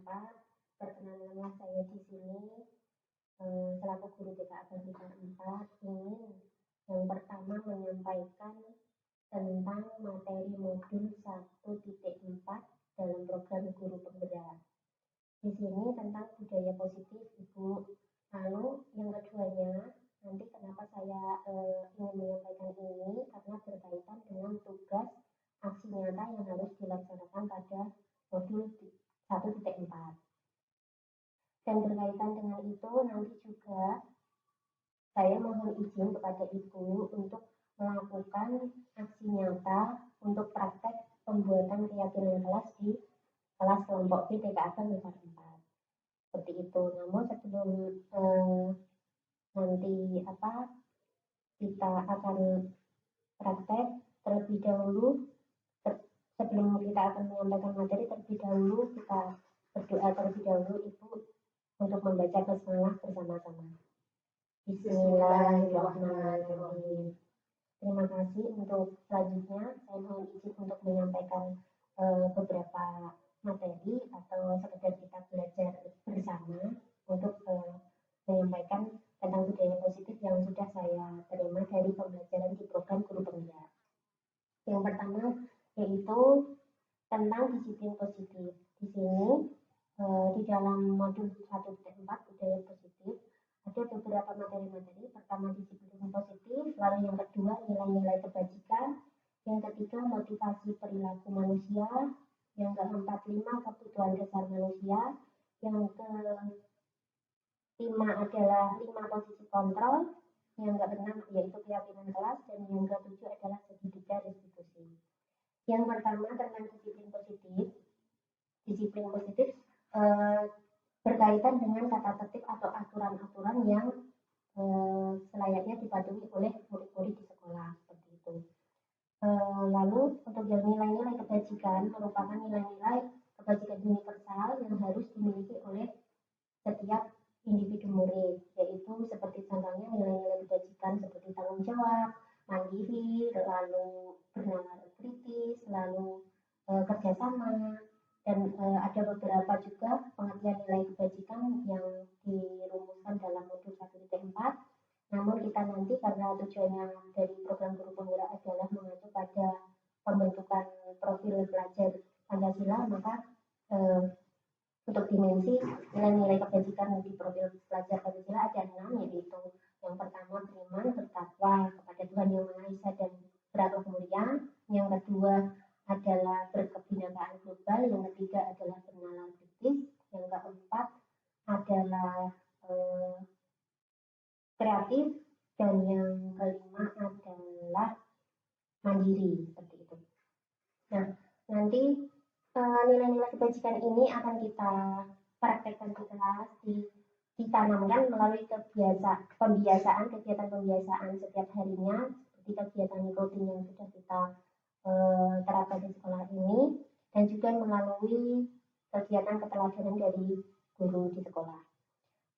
4. Perkenalan saya di sini selaku guru TK Agama 4 ingin yang pertama menyampaikan tentang materi modul 1.4 dalam program guru penggerak. Di sini tentang budaya positif, Ibu. Lalu yang keduanya, nanti kenapa saya ingin menyampaikan ini, karena berkaitan dengan tugas aksi nyata yang harus dilaksanakan pada modul 1.4. Dan berkaitan dengan itu, nanti juga saya mohon izin kepada Ibu untuk melakukan aksi nyata untuk praktek pembuatan keyakinan kelas di kelas kelompok B TKA Mekar 4. Seperti itu. Namun sebelum nanti kita akan praktek terlebih dahulu, sebelum kita akan menyampaikan materi terlebih dahulu, kita berdoa terlebih dahulu Ibu untuk membaca basmalah bersama-sama. Bismillahirrahmanirrahim. Terima kasih. Untuk selanjutnya saya mohon izin untuk menyampaikan beberapa materi atau sekedar kita belajar bersama untuk menyampaikan tentang budaya positif yang sudah saya terima dari pembelajaran di program guru penggerak. Yang pertama yaitu tentang disiplin positif. Di sini di dalam modul 1.4 budaya positif ada beberapa materi-materi. Pertama disiplin positif, lalu yang kedua nilai-nilai kebajikan, yang ketiga motivasi perilaku manusia, yang keempat 5 kebutuhan dasar manusia, yang kelima adalah 5 posisi kontrol, yang keenam yaitu keyakinan kelas, dan yang ketujuh adalah segitiga restitusi. Yang pertama tentang disiplin positif. Disiplin positif berkaitan dengan tata tertib atau aturan-aturan yang selayaknya dipatuhi oleh murid-murid di sekolah, seperti itu. Lalu untuk nilai-nilai kebajikan merupakan nilai-nilai kebajikan universal yang harus dimiliki oleh setiap individu murid, yaitu seperti contohnya nilai-nilai kebajikan seperti tanggung jawab, mandiri, lalu bernalar kritis, lalu kerjasama, dan ada beberapa juga pengertian nilai kebajikan yang dirumuskan dalam modul 1.4. Namun kita nanti karena tujuannya dari program guru penggerak adalah mengacu pada pembentukan profil pelajar Pancasila, maka untuk dimensi nilai-nilai kebajikan di profil pelajar Pancasila ada 6, yaitu yang pertama beriman, bertakwa kepada Tuhan Yang Maha Esa dan berakhlak mulia. Yang kedua adalah berkebinekaan global, yang ketiga adalah bernalar kritis, yang keempat adalah kreatif, dan yang kelima adalah mandiri, seperti itu. Nah, nanti nilai-nilai kebajikan ini akan kita praktekkan di kelas, ditanamkan melalui kegiatan pembiasaan setiap harinya, seperti kegiatan rutin yang sudah kita terapkan di sekolah ini, dan juga melalui kegiatan keteladanan dari guru di sekolah.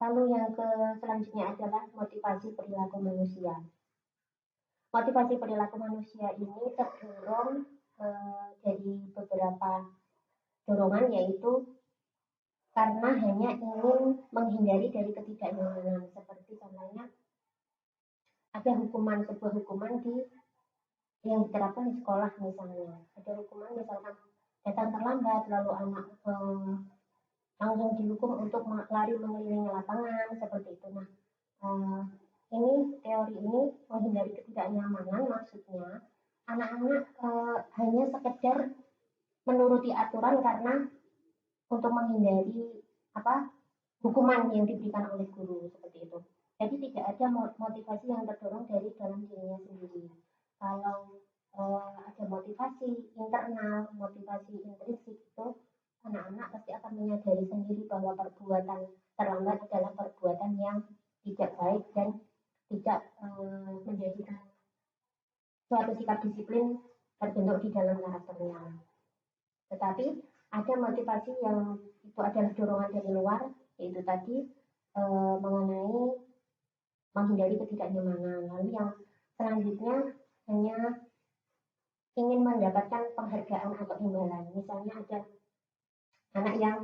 Lalu yang selanjutnya adalah motivasi perilaku manusia. Motivasi perilaku manusia ini terdorong dari beberapa dorongan, yaitu karena hanya ingin menghindari dari ketidaknyamanan, seperti contohnya ada sebuah hukuman yang diterapkan di sekolah. Misalnya ada hukuman misalkan datang terlambat, lalu anak langsung dihukum untuk lari mengelilingi lapangan, seperti itu. Nah, ini teori ini menghindari ketidaknyamanan, maksudnya anak-anak hanya sekedar menuruti aturan karena untuk menghindari hukuman yang diberikan oleh guru, seperti itu. Jadi tidak ada motivasi yang terdorong dari dalam dirinya sendiri. Kalau ada motivasi internal, motivasi intrinsik, itu anak-anak pasti akan menyadari sendiri bahwa perbuatan terlambat adalah perbuatan yang tidak baik dan tidak menjadikan suatu sikap disiplin terbentuk di dalam karakternya. Tetapi ada motivasi yang itu adalah dorongan dari luar, yaitu tadi mengenai menghindari ketidaknyamanan. Lalu yang selanjutnya hanya ingin mendapatkan penghargaan atau imbalan. Misalnya ada anak yang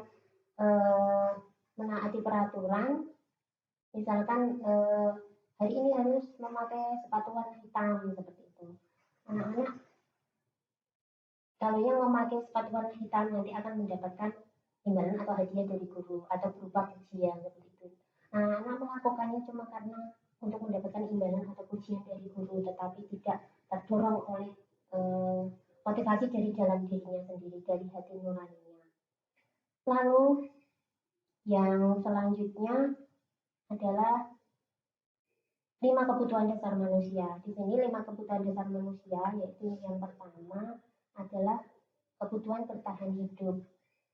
menaati peraturan, misalkan hari ini harus memakai sepatu warna hitam seperti itu. Anak-anak kalau yang memakai sepatu warna hitam nanti akan mendapatkan imbalan atau hadiah dari guru atau berupa pujian seperti itu. Anak-anak melakukannya cuma karena untuk mendapatkan imbalan atau pujian dari guru, tetapi tidak terdorong oleh motivasi dari dalam dirinya sendiri, dari hati nuraninya. Lalu yang selanjutnya adalah 5 kebutuhan dasar manusia. Di sini 5 kebutuhan dasar manusia, yaitu yang pertama adalah kebutuhan bertahan hidup.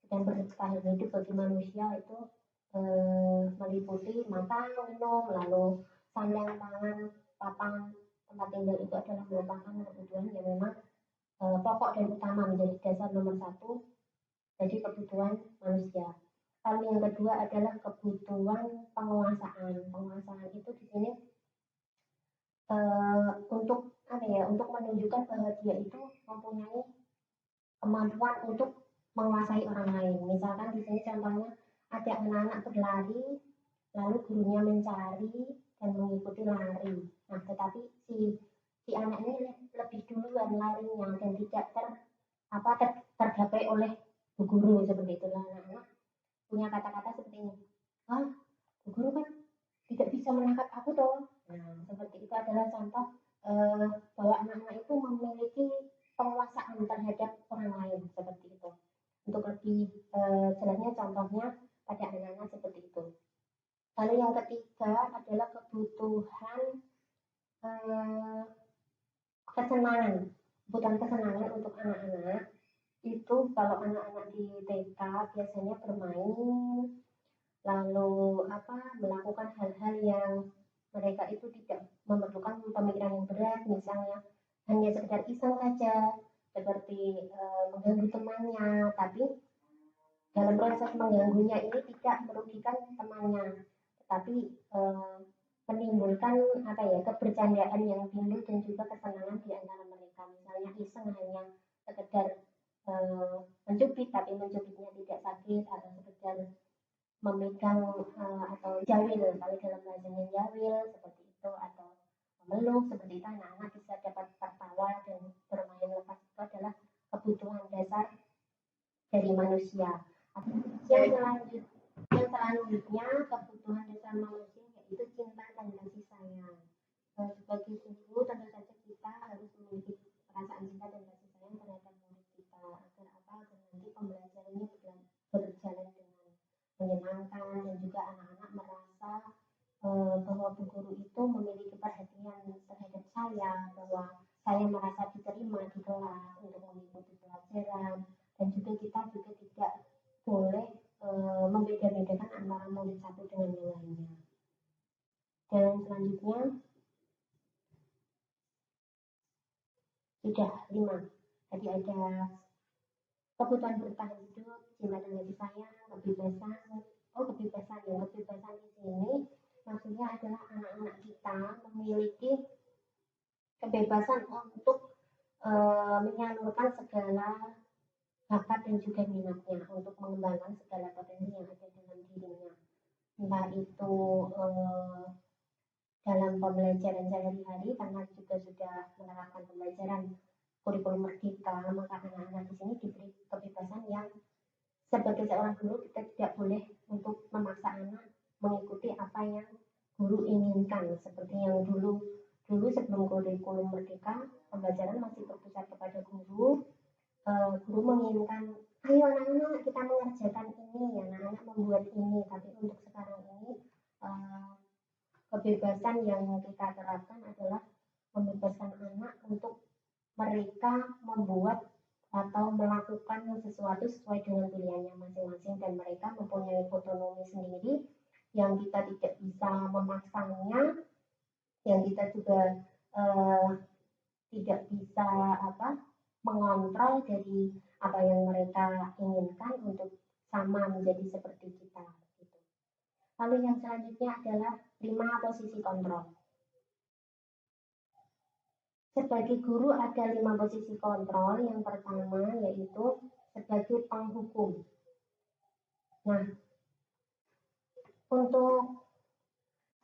Dan bertahan hidup bagi manusia itu meliputi makan, minum, lalu sandang, pangan, papan, tempat tinggal itu adalah merupakan kebutuhan yang memang pokok dan utama, menjadi dasar nomor 1 dari kebutuhan manusia. Lalu yang kedua adalah kebutuhan penguasaan. Penguasaan itu di sini untuk untuk menunjukkan bahwa dia itu mempunyai kemampuan untuk menguasai orang lain. Misalkan di sini contohnya ada anak-anak berlari, lalu gurunya mencari dan mengikuti lari. Nah, tetapi si anak ini lebih duluan larinya dan tidak tergapai oleh bu guru seperti itu. Anak-anak punya kata-kata seperti ini. Bu guru kan tidak bisa menangkap aku toh. Nah, seperti itu adalah contoh bahwa anak-anak itu memiliki penguasaan terhadap orang lain seperti itu. Untuk lebih jelasnya contohnya pada anak-anak seperti itu. Lalu yang ketiga adalah kebutuhan kesenangan. Kebutuhan kesenangan untuk anak-anak itu kalau anak-anak di TK biasanya bermain, lalu melakukan hal-hal yang mereka itu tidak memerlukan pemikiran yang berat, misalnya hanya sekedar iseng saja seperti mengganggu temannya, tapi dalam proses mengganggunya ini tidak merugikan temannya, tetapi menimbulkan kebercandaan yang timbul dan juga kesenangan di antara mereka. Misalnya iseng hanya sekedar mencubit, tapi mencubitnya tidak sakit, atau sekedar memegang atau jawil, kalau dalam bahasanya jawil seperti itu, atau memeluk seperti itu, anak-anak bisa dapat tertawa dan bermain lepas. Itu adalah kebutuhan dasar dari manusia. Yang selanjutnya kebutuhan dasar manusia yaitu cinta dan kasih sayang. Sebagai guru tentu saja kita harus memiliki perasaan cinta dan kasih sayang terhadap murid kita, agar nanti pembelajarannya berjalan dengan menyenangkan dan juga anak-anak merasa bahwa bu guru itu memiliki perhatian terhadap saya, bahwa saya merasa diterima di kelas untuk mengikuti pelajaran, dan juga kita juga tidak boleh membeda-bedakan antara murid satu dengan yang lainnya. Dan selanjutnya sudah 5. Jadi ada kebutuhan bertahan hidup, cinta dan kasih sayang, kebebasan. Kebebasan di sini maksudnya adalah anak-anak kita memiliki kebebasan untuk menyalurkan segala bakat dan juga minatnya, untuk mengembangkan segala potensi yang ada dalam dirinya. Entah itu dalam pembelajaran sehari-hari, karena juga sudah menerapkan pembelajaran kurikulum merdeka, maka anak-anak di sini diberi kebebasan yang sebagai seorang guru kita tidak boleh untuk memaksa anak mengikuti apa yang guru inginkan. Seperti yang dulu sebelum kurikulum merdeka, pembelajaran masih berpusat kepada guru. Guru menginginkan, ayo anak-anak kita mengerjakan ini, anak-anak membuat ini. Tapi untuk sekarang ini kebebasan yang kita terapkan adalah membebaskan anak untuk mereka membuat atau melakukan sesuatu sesuai dengan pilihannya masing-masing, dan mereka mempunyai otonomi sendiri yang kita tidak bisa memaksanya, yang kita juga tidak bisa mengontrol dari apa yang mereka inginkan untuk sama menjadi seperti kita. Lalu yang selanjutnya adalah 5 posisi kontrol. Sebagai guru ada 5 posisi kontrol. Yang pertama yaitu sebagai penghukum. Nah, untuk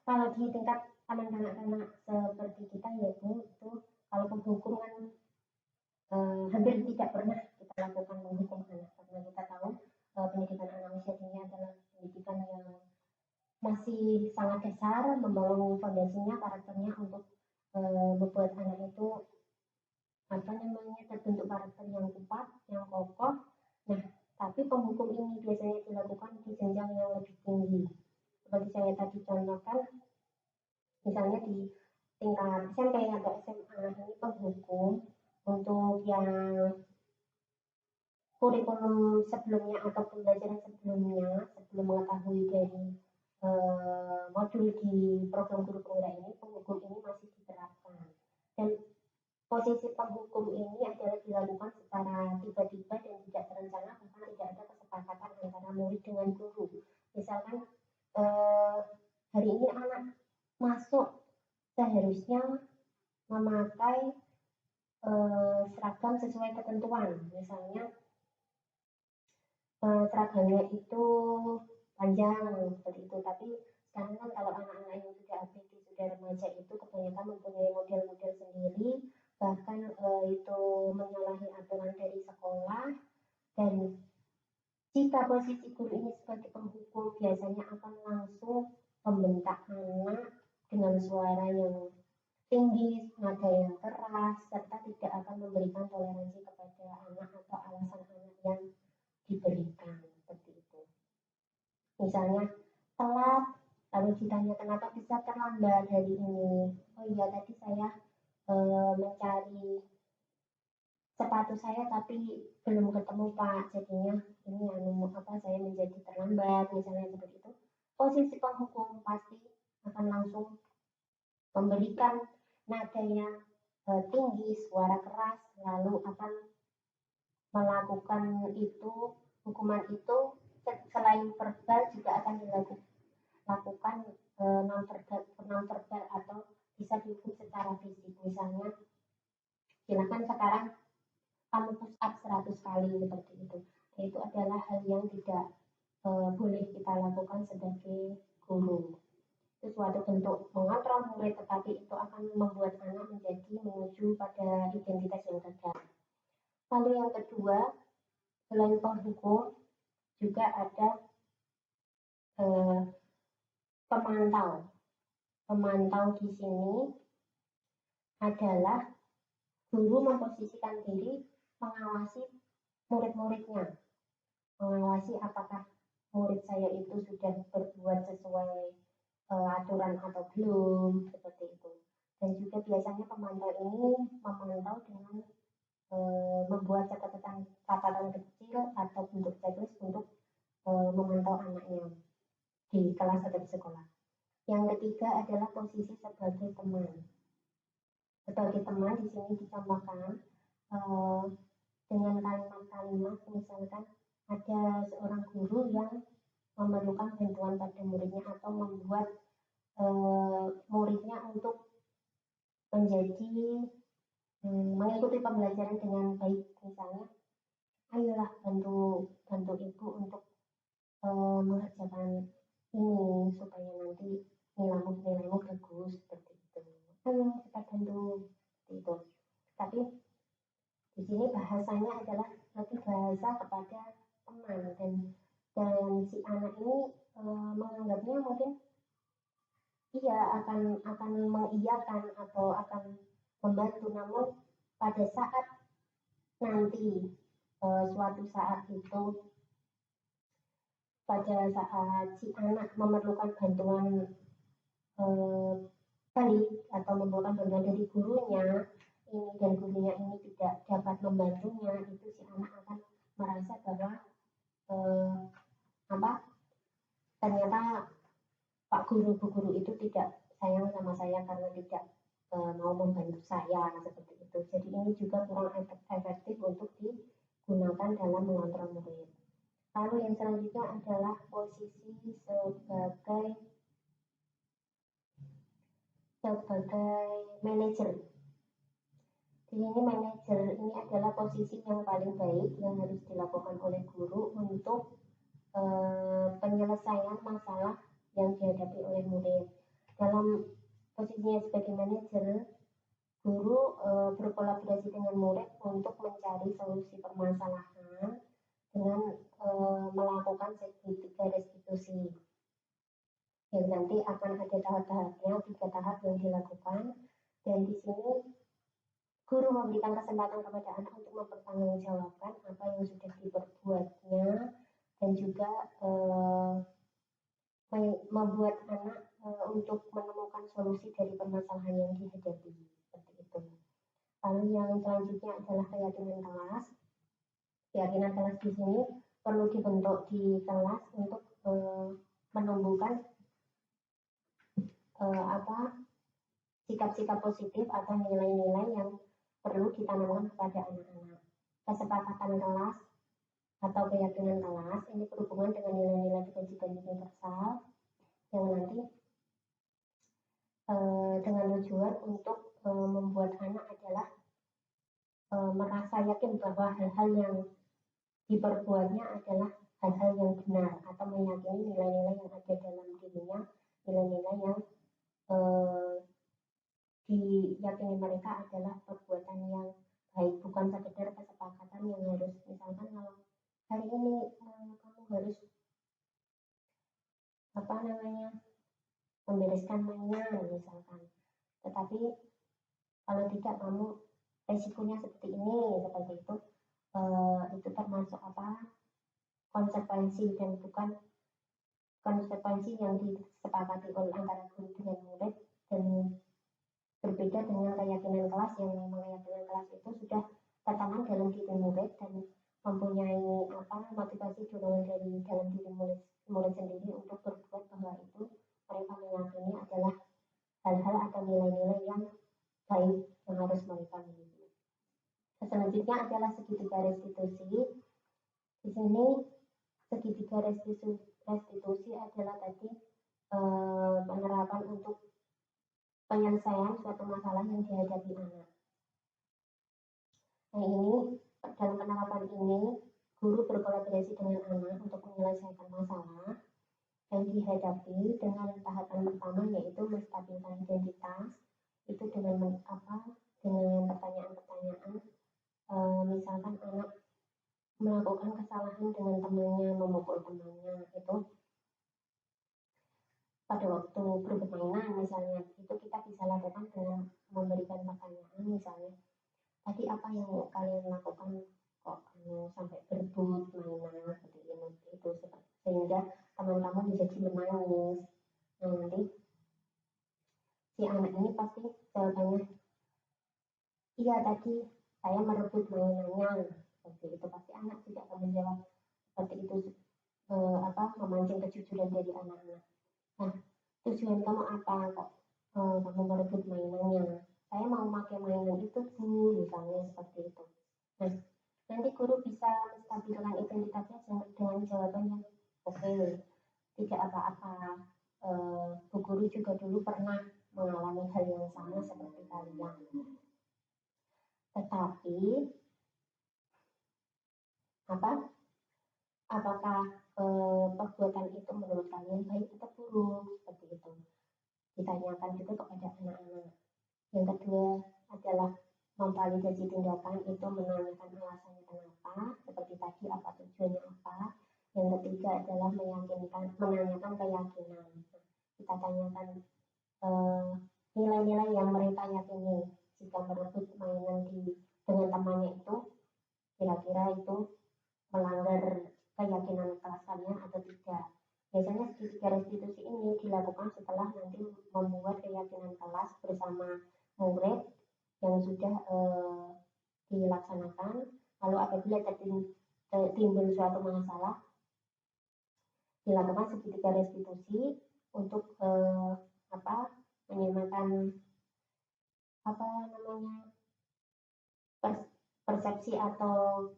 kalau di tingkat anak-anak seperti kita, yaitu itu kalau penghukum kan hampir tidak pernah kita lakukan menghukum anak, karena kita tahu pendidikan anak usia dini adalah pendidikan yang masih sangat dasar, membangun fondasinya, karakternya untuk membuat anak itu terbentuk karakter yang kuat, yang kokoh. Nah, tapi penghukum ini biasanya dilakukan di jenjang yang lebih tinggi. Seperti saya tadi contohkan, misalnya di tingkat SMP atau SMA, ini penghukum untuk yang kurikulum sebelumnya atau pembelajaran sebelumnya, sebelum mengetahui dari modul di program guru penggerak ini, penghukum ini masih diterapkan. Dan posisi penghukum ini adalah dilakukan secara tiba-tiba dan tidak terencana, bahkan tidak ada kesepakatan antara murid dengan guru. Misalkan hari ini anak masuk seharusnya memakai seragam sesuai ketentuan, misalnya seragamnya itu panjang seperti itu. Tapi sekarang kan kalau anak-anak yang sudah ABG, sudah remaja itu kebanyakan mempunyai model-model sendiri, bahkan itu menyalahi aturan dari sekolah. Dan jika posisi guru ini sebagai penghukum, biasanya akan langsung membentak anak dengan suara yang tinggi, nada yang keras, serta tidak akan memberikan toleransi kepada anak atau alasan anak yang diberikan seperti itu. Misalnya telat, lalu ditanya kenapa bisa terlambat hari ini. Oh iya, tadi saya mencari sepatu saya tapi belum ketemu Pak, jadinya ini saya menjadi terlambat, misalnya seperti itu. Posisi penghukum pasti akan langsung memberikan nada yang tinggi, suara keras, lalu akan melakukan itu, hukuman itu selain verbal juga akan dilakukan non verbal atau bisa dihukum secara fisik. Misalnya, silakan sekarang kamu push up 100 kali seperti itu. Nah, itu adalah hal yang tidak boleh kita lakukan sebagai guru. Itu suatu bentuk mengontrol murid, tetapi itu akan membuat anak menjadi menuju pada identitas yang gagal. Lalu yang kedua, selain penghukum, juga ada pemantau. Pemantau di sini adalah guru memposisikan diri mengawasi murid-muridnya, mengawasi apakah murid saya itu sudah berbuat sesuai aturan atau belum, seperti itu. Dan juga biasanya pemantau ini memantau dengan membuat catatan kecil atau bentuk checklist untuk memantau anaknya di kelas atau di sekolah. Yang ketiga adalah posisi sebagai teman. Sebagai teman di sini dicontohkan dengan kalimat-kalimat, misalkan ada seorang guru yang memerlukan bantuan pada muridnya atau membuat muridnya untuk menjadi mengikuti pembelajaran dengan baik, misalnya ayolah bantu ibu untuk mengerjakan ini supaya nanti nilaimu bagus, seperti itu. Ayo kita bantu, seperti itu. Tapi di sini bahasanya adalah lebih bahasa kepada teman, dan si anak ini menganggapnya mungkin iya akan mengiyakan atau akan membantu, namun pada saat nanti suatu saat itu, pada saat si anak memerlukan bantuan balik atau memerlukan bantuan dari gurunya ini, dan gurunya ini tidak dapat membantunya, itu si anak akan merasa bahwa ternyata Pak guru, Bu guru itu tidak sayang sama saya karena tidak mau membantu saya, seperti itu. Jadi ini juga kurang efektif untuk digunakan dalam mengontrol murid. Lalu yang selanjutnya adalah posisi sebagai manajer. Di sini manajer ini adalah posisi yang paling baik yang harus dilakukan oleh guru untuk penyelesaian masalah yang dihadapi oleh murid. Dalam posisinya sebagai manajer, guru berkolaborasi dengan murid untuk mencari solusi permasalahan dengan melakukan segitiga restitusi. Yang nanti akan ada tahap-tahapnya, 3 tahap yang dilakukan, dan di sini guru memberikan kesempatan kepada anak untuk mempertanggungjawabkan apa yang sudah diperbuatnya dan juga membuat anak untuk menemukan solusi dari permasalahan yang dihadapi, seperti itu. Lalu yang selanjutnya adalah keyakinan kelas. Keyakinan kelas di sini perlu dibentuk di kelas untuk menumbuhkan sikap-sikap positif atau nilai-nilai yang perlu ditanamkan kepada anak-anak. Kesepakatan kelas atau keyakinan kelas ini berhubungan dengan nilai-nilai kebajikan universal yang nanti dengan tujuan untuk membuat anak adalah merasa yakin bahwa hal-hal yang diperbuatnya adalah hal-hal yang benar atau meyakini nilai-nilai yang ada dalam dirinya, nilai-nilai yang diyakini mereka adalah perbuatan yang baik, bukan sekedar kesepakatan yang harus, misalkan kalau hari ini kamu harus membereskan mainan misalkan, tetapi kalau tidak kamu resikonya seperti ini, seperti itu termasuk konsekuensi dan bukan konsekuensi yang disepakati oleh antara guru dengan murid, dan berbeda dengan keyakinan kelas yang memang keyakinan kelas itu sudah tertanam dalam diri murid dan mempunyai motivasi dorongan dari dalam diri murid sendiri untuk berbuat bahwa itu mereka meyakini adalah hal-hal atau nilai-nilai yang baik yang harus mereka miliki. Selanjutnya adalah segitiga restitusi. Di sini segitiga restitusi adalah tadi penerapan untuk penyelesaian suatu masalah yang dihadapi anak. Nah ini dalam penerapan ini guru berkolaborasi dengan anak untuk menyelesaikan masalah yang dihadapi dengan tahapan pertama yaitu menstabilkan identitas, itu dengan dengan pertanyaan-pertanyaan, misalkan anak melakukan kesalahan dengan temannya, memukul temannya, itu pada waktu bermain misalnya, itu kita bisa lakukan dengan memberikan pertanyaan, misalnya tadi apa yang kalian lakukan kok sampai berebut mainan seperti ini, itu sehingga teman-teman menjadi menangis. Nah nanti si anak ini pasti jawabannya iya, tadi saya merebut mainannya, seperti itu. Pasti anak tidak akan menjawab seperti itu, memancing kejujuran dari anak-anak. Nah, tujuan kamu apa kok kamu merebut mainannya? Saya mau pakai mainan itu Bu, misalnya seperti itu. Nah, nanti guru bisa menstabilkan identitasnya dengan jawaban yang oke, tidak apa-apa. Bu guru juga dulu pernah mengalami hal yang sama seperti kalian. Tetapi apakah perbuatan itu menurut kalian baik atau buruk, seperti itu ditanyakan juga kepada anak-anak. Yang kedua adalah memvalidasi tindakan, itu menanyakan alasannya kenapa, seperti tadi apa tujuannya apa. Yang ketiga adalah menanyakan keyakinan. Kita tanyakan nilai-nilai yang mereka yakini jika merebut mainan dengan temannya itu kira-kira itu melanggar keyakinan kelas kalian atau tidak. Biasanya segitiga restitusi ini dilakukan setelah nanti membuat keyakinan kelas bersama murid yang sudah dilaksanakan. Lalu apabila timbul suatu masalah, dilakukan segitiga restitusi untuk menyamakan persepsi atau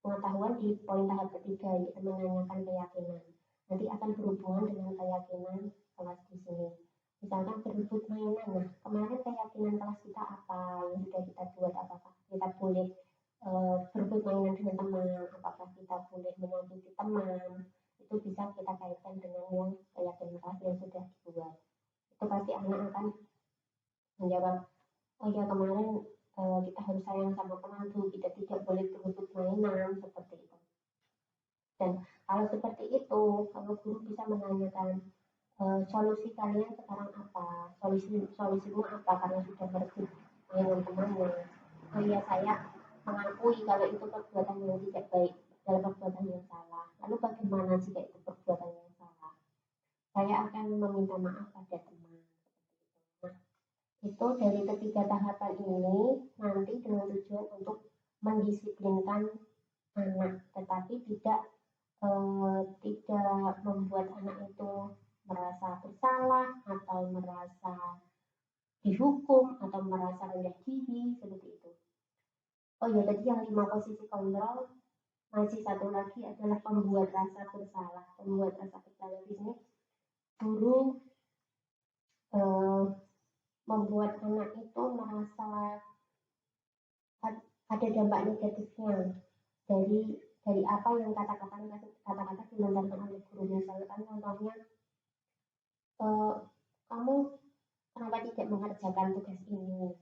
pengetahuan di poin tahap ketiga, yaitu menanyakan keyakinan. Nanti akan berhubungan dengan keyakinan kelas di sini. Misalkan berebut mainan, nah kemarin keyakinan kelas kita apa yang sudah kita buat, apakah kita boleh berebut mainan dengan teman, apakah kita boleh menyakiti teman, itu anak akan menjawab, oh ya kemarin kita harus sayang sama pengadu, kita tidak boleh berebut mainan, seperti itu. Dan kalau seperti itu, kalau guru bisa menanyakan, solusi kalian sekarang apa? Solusimu apa karena sudah berebut mainan temannya? Oh iya, saya mengakui kalau itu perbuatan yang tidak baik, adalah perbuatan yang salah. Lalu bagaimana jika itu perbuatan yang salah? Saya akan meminta maaf pada teman. Nah, itu dari ketiga tahapan ini nanti dengan tujuan untuk mendisiplinkan anak, tetapi tidak membuat anak itu merasa bersalah atau merasa dihukum atau merasa rendah diri, seperti itu. Oh ya, tadi yang 5 posisi kontrol, masih satu lagi adalah pembuat rasa bersalah. Pembuat rasa bersalah di sini guru membuat anak itu merasa ada dampak negatifnya dari apa yang kata-kata dilontarkan oleh guru. Misalkan contohnya, kamu kenapa tidak mengerjakan tugas ini?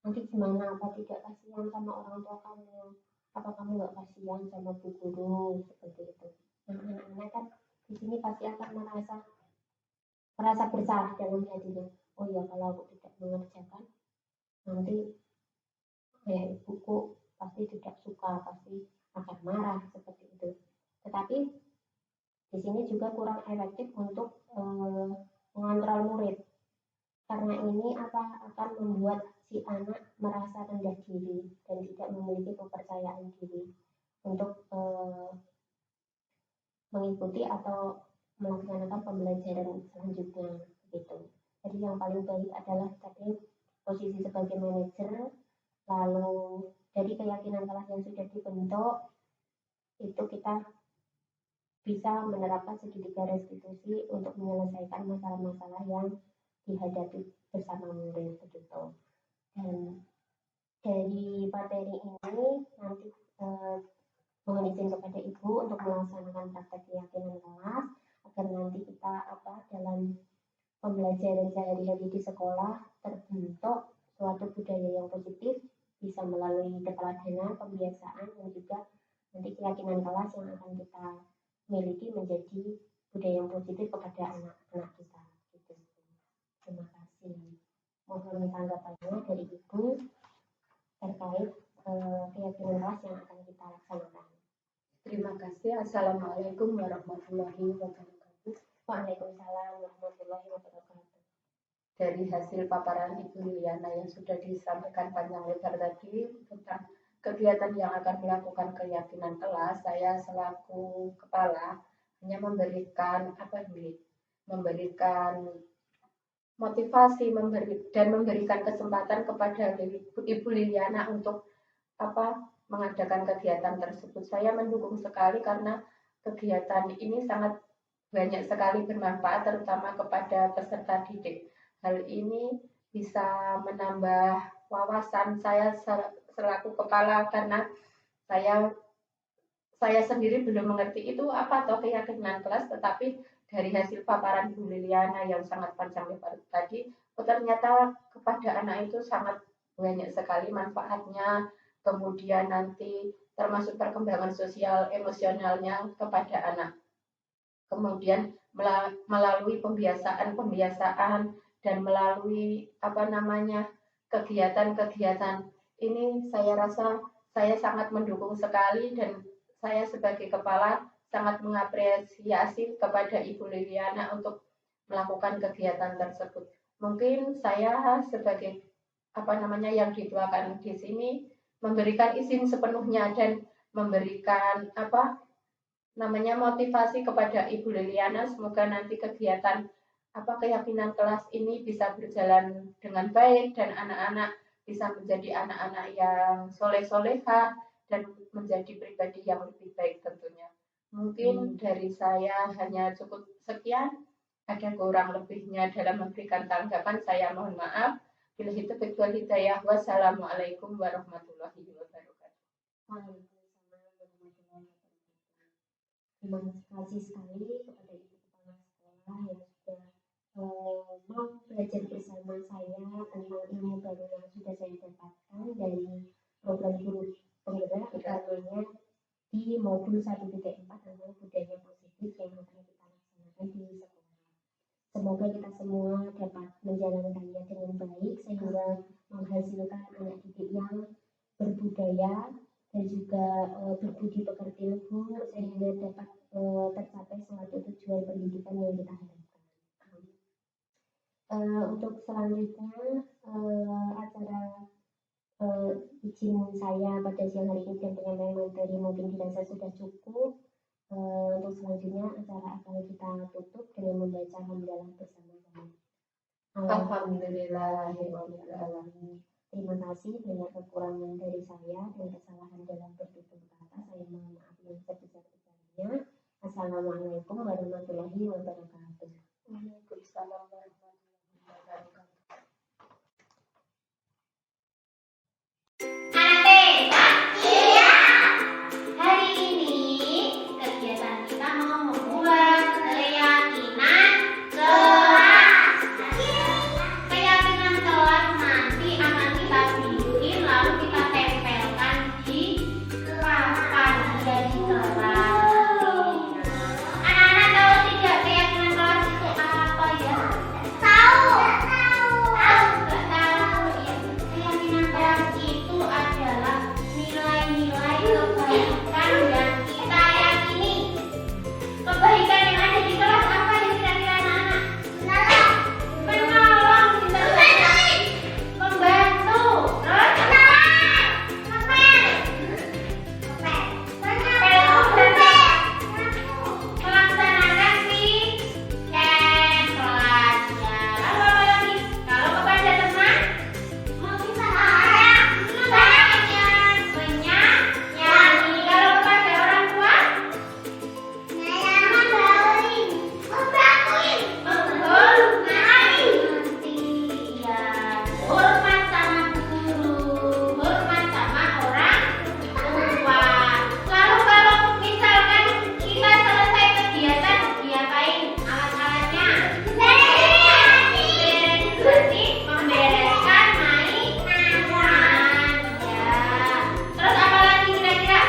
Nanti gimana? Apa tidak kasihan sama orang tua kamu? Apa kamu nggak kasihan sama bu guru? Seperti itu. Nah, anak-anak kan di sini pasti akan merasa bersalah dalam hatinya. Oh ya, kalau aku tidak mengerjakan, nanti ayah ibuku pasti tidak suka, pasti akan marah, seperti itu. Tetapi di sini juga kurang efektif untuk mengontrol murid, karena ini akan membuat si anak merasa rendah diri dan tidak memiliki kepercayaan diri untuk mengikuti atau melaksanakan pembelajaran selanjutnya, gitu. Jadi yang paling baik adalah tadi posisi sebagai manajer, lalu dari keyakinan kelas yang sudah dibentuk itu kita bisa menerapkan segitiga restitusi untuk menyelesaikan masalah-masalah yang dihadapi bersama murid, begitu. Dan dari materi ini nanti mohon izin kepada Ibu untuk melaksanakan praktek keyakinan kelas agar nanti kita dalam pembelajaran sehari-hari di sekolah terbentuk suatu budaya yang positif, bisa melalui keteladanan, pembiasaan, dan juga nanti keyakinan kelas yang akan kita miliki menjadi budaya yang positif kepada anak-anak kita. Gitu. Terima kasih. Mohon tanggapannya dari Ibu terkait keyakinan kelas yang akan kita laksanakan. Terima kasih. Assalamualaikum warahmatullahi wabarakatuh. Waalaikumsalam warahmatullahi wabarakatuh. Dari hasil paparan Ibu Liliana yang sudah disampaikan panjang lebar tadi tentang kegiatan yang akan melakukan keyakinan kelas, saya selaku kepala hanya memberikan motivasi dan memberikan kesempatan kepada Ibu Liliana untuk mengadakan kegiatan tersebut. Saya mendukung sekali karena kegiatan ini sangat banyak sekali bermanfaat terutama kepada peserta didik. Hal ini bisa menambah wawasan saya selaku kepala karena saya sendiri belum mengerti itu apa toh keyakinan kelas, tetapi dari hasil paparan Bu Liliana yang sangat panjang lebar tadi, ternyata kepada anak itu sangat banyak sekali manfaatnya, kemudian nanti termasuk perkembangan sosial emosionalnya kepada anak. Kemudian melalui pembiasaan dan melalui kegiatan-kegiatan ini saya rasa saya sangat mendukung sekali dan saya sebagai kepala sangat mengapresiasi kepada Ibu Liliana untuk melakukan kegiatan tersebut. Mungkin saya sebagai yang dituakan di sini memberikan izin sepenuhnya dan memberikan motivasi kepada Ibu Liliana. Semoga nanti kegiatan keyakinan kelas ini bisa berjalan dengan baik dan anak-anak bisa menjadi anak-anak yang soleh-soleha dan menjadi pribadi yang lebih baik tentunya. Mungkin dari saya hanya cukup sekian. Ada kurang lebihnya dalam memberikan tanggapan, saya mohon maaf. Billahi taufiq wal hidayah. Wassalamualaikum warahmatullahi wabarakatuh. Terima kasih sekali kepada Ibu Kepala Sekolah yang sudah mau belajar belajar bersama saya tentang ilmu baru yang sudah saya dapatkan dari program guru penggerak, utamanya di modul 1.4 tentang budaya positif yang akan kita laksanakan di sekolah. Semoga kita semua dapat menjalankannya dengan baik sehingga menghasilkan anak didik yang berbudaya dan juga berbudi pekerti luhur sehingga dapat tercapai suatu tujuan pendidikan yang kita harapkan. Untuk selanjutnya acara izin saya pada siang hari ini dan penyampaian materi mungkin dirasa sudah cukup. Untuk selanjutnya acara akan kita tutup dengan membaca hamdalah bersama-sama. Alhamdulillahirobbilalamin. Terima kasih. Banyak kekurangan dari saya dan kesalahan dalam bertutur kata, saya mohon maaf yang sebesar-besarnya. Assalamualaikum warahmatullahi wabarakatuh. Waalaikumsalam warahmatullahi wabarakatuh. Hari ini kegiatan kita mau membuat keyakinan kelas. Keyakinan kelas nanti akan kita bikin lalu kita tempelkan di papan jadi kelas. Anak-anak tahu tidak keyakinan kelas itu apa ya? Tahu. Nggak tahu ya. Keyakinan kelas itu adalah nilai-nilai kebaikan yang kita yakini. Kebaikan yang ada di kelas apa yang kira-kira anak-anak? Menolong, membantu, melaksanakan piket kelasnya. Lalu apa lagi? Kalau kepada teman, menyanyi. Kalau kepada orang tua, menghormati. Hormat sama guru, hormat sama orang tua. Lalu kalau misalkan kita selesai kegiatan, diapain alat-alatnya? Berarti membereskan mainan. Ya. Terus apa lagi kira-kira?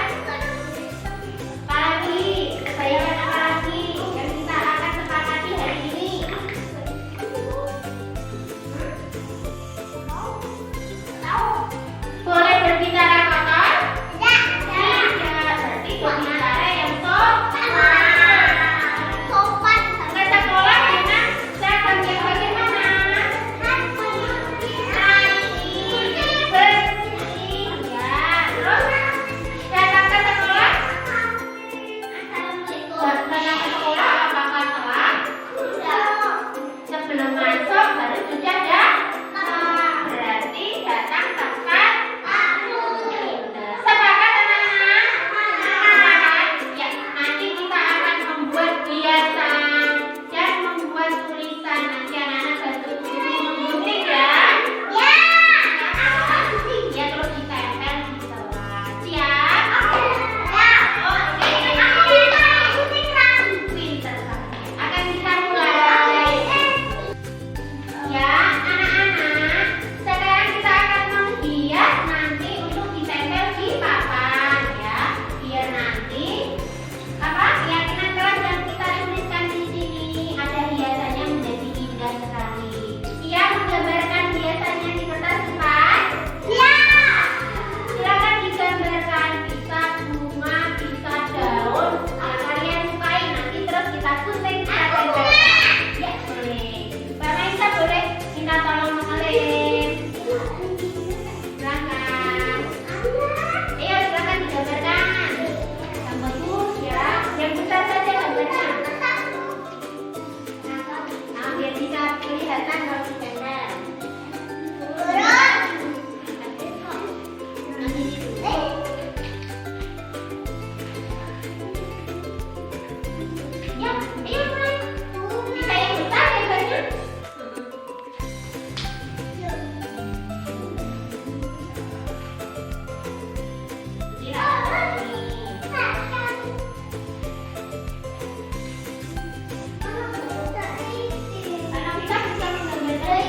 Apa lagi? Kebaikan apa lagi yang kita akan sepakati hari ini? Boleh berbicara kotor? Tidak. Berarti berbicara yang sopan. Sekolah dengan cara yang bagaimana? Bersih. Ya. Terus datang ke sekolah? Datang ke sekolah apakah telat? Sebelum masuk harus sudah berarti datang tepat. Sepakat teman-teman? Sepakat? Ya, nanti kita akan membuat hiasan dan membuat tulisan. Nanti anak-anak bantu guru menggunting ya. Ya, terus ditempel di kelas. Siap? Oke. Pinter sekali. Akan kita mulai. Ya, anak-anak, sekarang kita akan menghias nanti untuk ditempel di papan ya. Biar nanti keyakinan kelas yang kita tuliskan di sini ada hiasannya menjadi indah sekali. Siap menggambarkan hiasannya di kertas cepat? Siap. Silakan digambarkan, bisa bunga, bisa daun, yang kalian sukai. Nanti terus kita gunting, kita tempelkan. Ya, boleh. Mbak Maisa boleh minta tolong mengelim. Silakan. Ayo, silakan digambarkan. Yang bagus ya. Yang besar saja gambarnya. Nah, biar bisa kelihatan kalau ditempel. Ya, ayo mulai. Bisa yang besar gambarnya. Karena kita bisa menggambarkan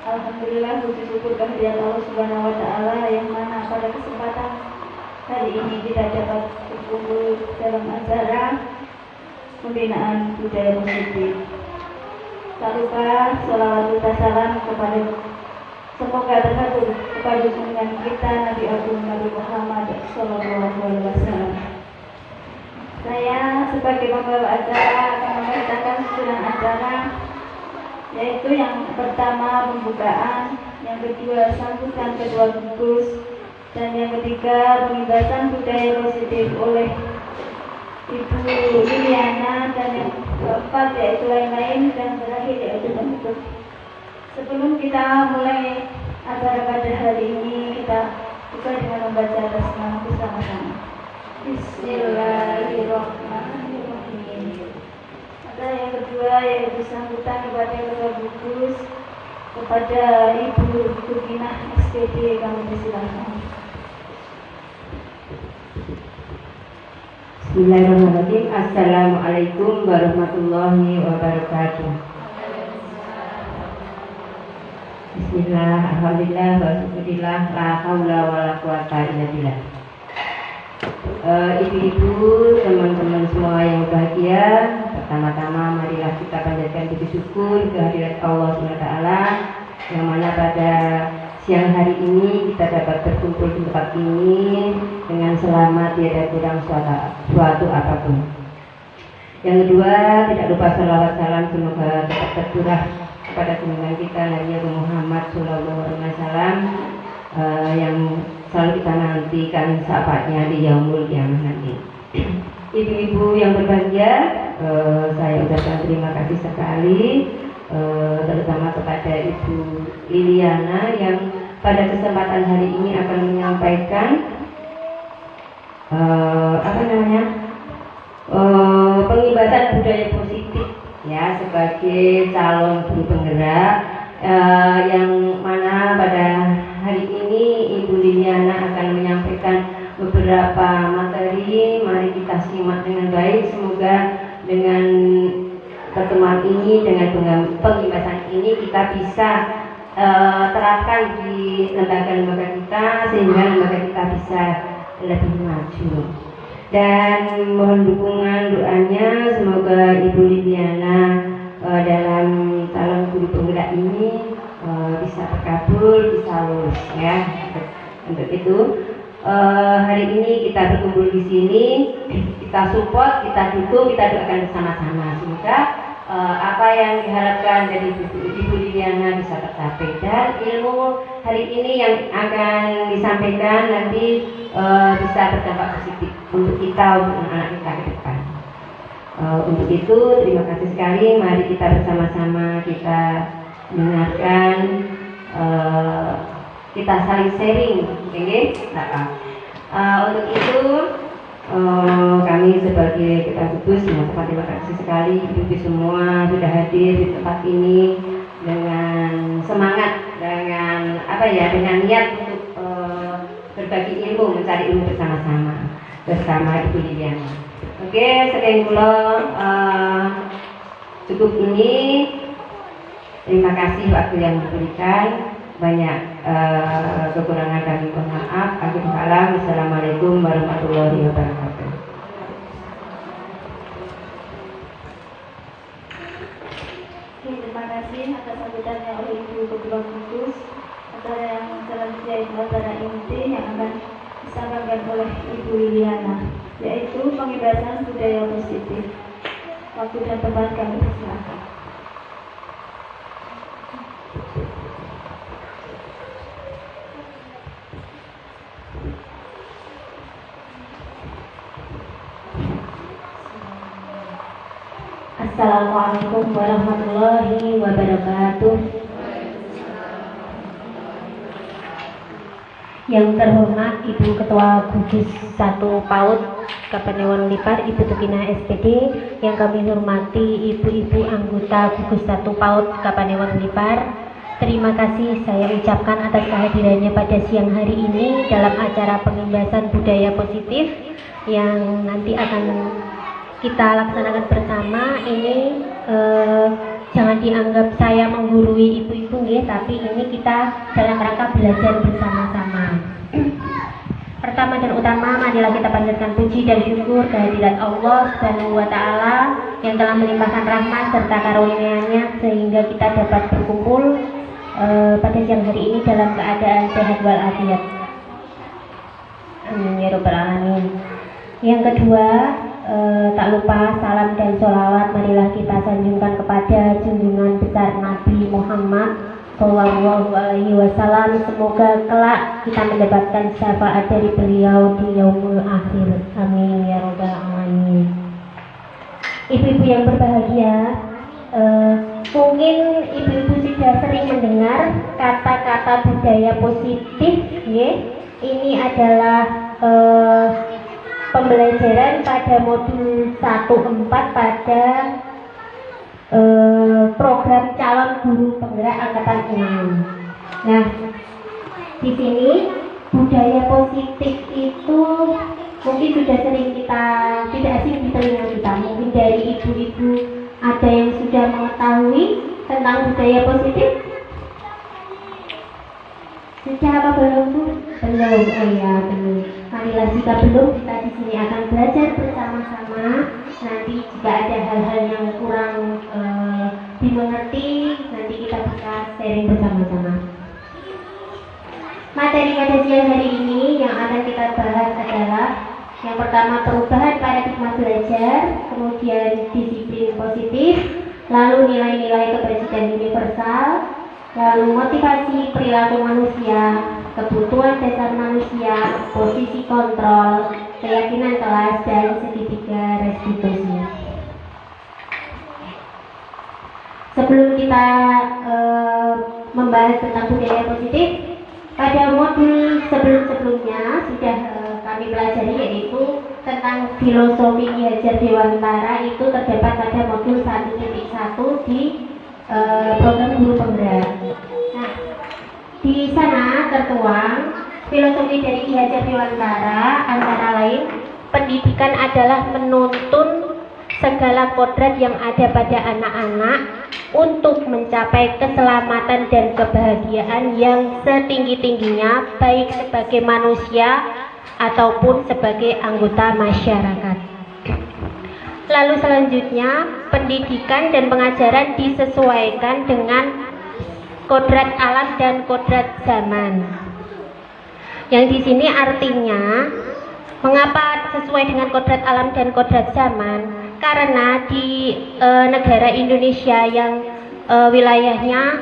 Alhamdulillah, puji syukur kehadirat Allah Subhanahu wa Ta'ala yang mana pada kesempatan hari ini kita dapat berkumpul dalam acara pembinaan budaya positif. Tak lupa sholawat serta salam kepada semoga terhatur kepada junjungan kita Nabi Agung Nabi Muhammad Sallallahu Alaihi Wasallam. Saya sebagai pembawa acara akan memberitakan susunan acara, yaitu yang pertama pembukaan, yang kedua sambutan kedua bungkus, dan yang ketiga pengibasan budaya positif oleh Ibu Liliana, dan yang keempat yaitu lain-lain, dan terakhir yaitu penutup. Sebelum kita mulai acara pada hari ini, kita buka dengan membaca basmalah bersama-sama. Bismillahirrahmanirrahim. Yang kedua yaitu sambutan kepada kedua bungkus kepada Ibu Tukinah SPP, kami persilakan. Bismillahirrahmanirrahim. Assalamualaikum warahmatullahi wabarakatuh. Bismillah, alhamdulillah, walhamdulillah, la haula wala quwata illa billah. Ibu-ibu, teman-teman semua yang bahagia, Pertama-tama marilah kita panjatkan puji syukur kehadirat Allah SWT, yang mana pada siang hari ini kita dapat berkumpul di tempat ini dengan selamat, tiada kurang suatu apapun. Yang kedua, tidak lupa salawat salam semoga tetap tercurah kepada junjungan kita Nabi Muhammad SAW, yang selalu kita nantikan sahabatnya di yaumul qiyamah nanti. Ibu-ibu yang berbahagia, saya ucapkan terima kasih sekali, terutama kepada Ibu Liliana yang pada kesempatan hari ini akan menyampaikan pengibasan budaya positif ya, sebagai calon guru penggerak, yang mana pada hari ini Ibu Liliana akan menyampaikan beberapa materi. Mari kita simak dengan baik. Semoga dengan pertemuan ini, dengan pengibasan ini, kita bisa terapkan di lembaga-lembaga kita sehingga lembaga kita bisa lebih maju. Dan mohon dukungan doanya, semoga Ibu Liliana dalam calon guru penggerak ini bisa terkabul, bisa lulus ya. Untuk itu hari ini kita berkumpul di sini, kita support, kita dukung, kita doakan bersama-sama. Semoga apa yang diharapkan dari Ibu Liliana bisa tercapai, dan ilmu hari ini yang akan disampaikan nanti bisa berdampak positif untuk kita, untuk anak-anak kita ke depan. Untuk itu terima kasih sekali. Mari kita bersama-sama kita dengarkan, kita saling sharing, okay? Untuk itu kami sebagai Ketua Gugus mengucapkan terima kasih sekali ibu-ibu semua sudah hadir di tempat ini dengan semangat, dengan dengan niat untuk berbagi ilmu, mencari ilmu bersama Ibu Liliana. Oke, sekian kula cukup ini. Terima kasih waktu yang diberikan. Banyak kekurangan kami mohon maaf. Akhir kalam, Assalamualaikum warahmatullahi wabarakatuh. Terima kasih atas sambutannya oleh Ibu Ketua Gugus. Acara yang selanjutnya itu acara inti yang akan disampaikan oleh Ibu Liliana, yaitu pengibasan budaya positif. Waktu dan tempat kami persilakan. Assalamualaikum warahmatullahi wabarakatuh. Yang terhormat Ibu Ketua Gugus 1 PAUD Kapanewon Lipar, Ibu Tukina SPD. Yang kami hormati ibu-ibu anggota Gugus 1 PAUD Kapanewon Lipar. Terima kasih saya ucapkan atas kehadirannya pada siang hari ini dalam acara pengibasan budaya positif yang nanti akan kita laksanakan bersama. Ini jangan dianggap saya menggurui ibu-ibu ya, tapi ini kita dalam rangka belajar bersama-sama. Pertama dan utama, marilah kita panjatkan puji dan syukur kehadirat Allah Subhanahu wa Ta'ala yang telah melimpahkan rahmat serta karunia-Nya sehingga kita dapat berkumpul pada siang hari ini dalam keadaan sehat walafiat. Amin ya rabbal alamin. Yang kedua, tak lupa salam dan sholawat marilah kita sanjungkan kepada junjungan besar Nabi Muhammad Sallallahu Alaihi Wasallam. Semoga kelak kita mendapatkan syafaat dari beliau di yaumul akhir. Amin ya rabbal alamin. Ibu-ibu yang berbahagia, mungkin ibu-ibu sudah sering mendengar kata-kata budaya positif, ya. Ini adalah pembelajaran pada modul 1.4 pada program calon guru penggerak angkatan 6. Nah, di sini budaya positif itu mungkin sudah sering kita, tidak asing di telinga kita. Mungkin dari ibu-ibu ada yang sudah mengetahui tentang budaya positif. Sudah apa belum Bu? Belum. Oh ya, belum. Marilah jika belum, kita di sini akan belajar bersama-sama. Nanti jika ada hal-hal yang kurang dimengerti, nanti kita bisa sharing bersama-sama. Materi pada siang hari ini yang akan kita bahas adalah yang pertama perubahan paradigma belajar, kemudian disiplin positif, lalu nilai-nilai kebajikan universal, lalu motivasi perilaku manusia, kebutuhan dasar manusia, posisi kontrol, keyakinan kelas, dan segitiga restitusi. Sebelum kita membahas tentang budaya positif, pada modul sebelum-sebelumnya sudah kami pelajari, yaitu tentang filosofi Ki Hajar Dewantara. Itu terdapat pada modul 1.1 di program guru penggerak. Nah, di sana tertuang filosofi dari Ki Hajar Dewantara, antara lain pendidikan adalah menuntun segala kodrat yang ada pada anak-anak untuk mencapai keselamatan dan kebahagiaan yang setinggi-tingginya, baik sebagai manusia ataupun sebagai anggota masyarakat. Lalu selanjutnya, pendidikan dan pengajaran disesuaikan dengan kodrat alam dan kodrat zaman. Yang di sini artinya, mengapa sesuai dengan kodrat alam dan kodrat zaman? Karena di negara Indonesia yang wilayahnya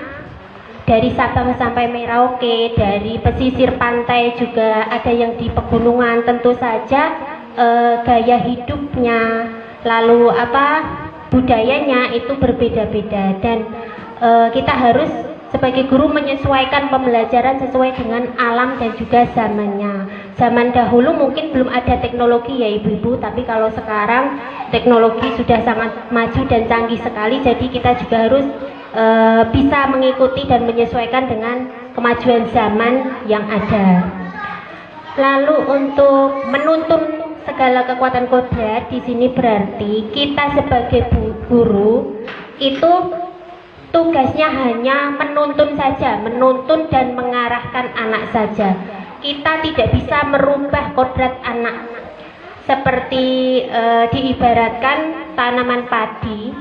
dari Sabang sampai Merauke, dari pesisir pantai juga ada yang di pegunungan, tentu saja gaya hidupnya, lalu budayanya itu berbeda-beda, dan kita harus sebagai guru menyesuaikan pembelajaran sesuai dengan alam dan juga zamannya. Zaman dahulu mungkin belum ada teknologi ya ibu-ibu, tapi kalau sekarang teknologi sudah sangat maju dan canggih sekali, jadi kita juga harus bisa mengikuti dan menyesuaikan dengan kemajuan zaman yang ada. Lalu untuk menuntun segala kekuatan kodrat di sini berarti kita sebagai guru itu tugasnya hanya menuntun saja, menuntun dan mengarahkan anak saja. Kita tidak bisa merubah kodrat anak. Seperti diibaratkan tanaman padi,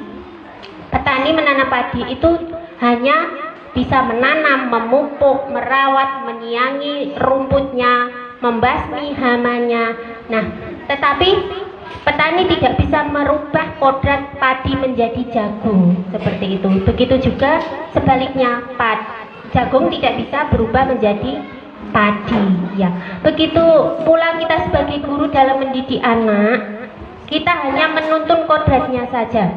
petani menanam padi itu hanya bisa menanam, memupuk, merawat, menyiangi rumputnya, membasmi hamanya. Nah, tetapi petani tidak bisa merubah kodrat padi menjadi jagung, seperti itu. Begitu juga sebaliknya, jagung tidak bisa berubah menjadi padi, ya. Begitu pula kita sebagai guru dalam mendidik anak, kita hanya menuntun kodratnya saja,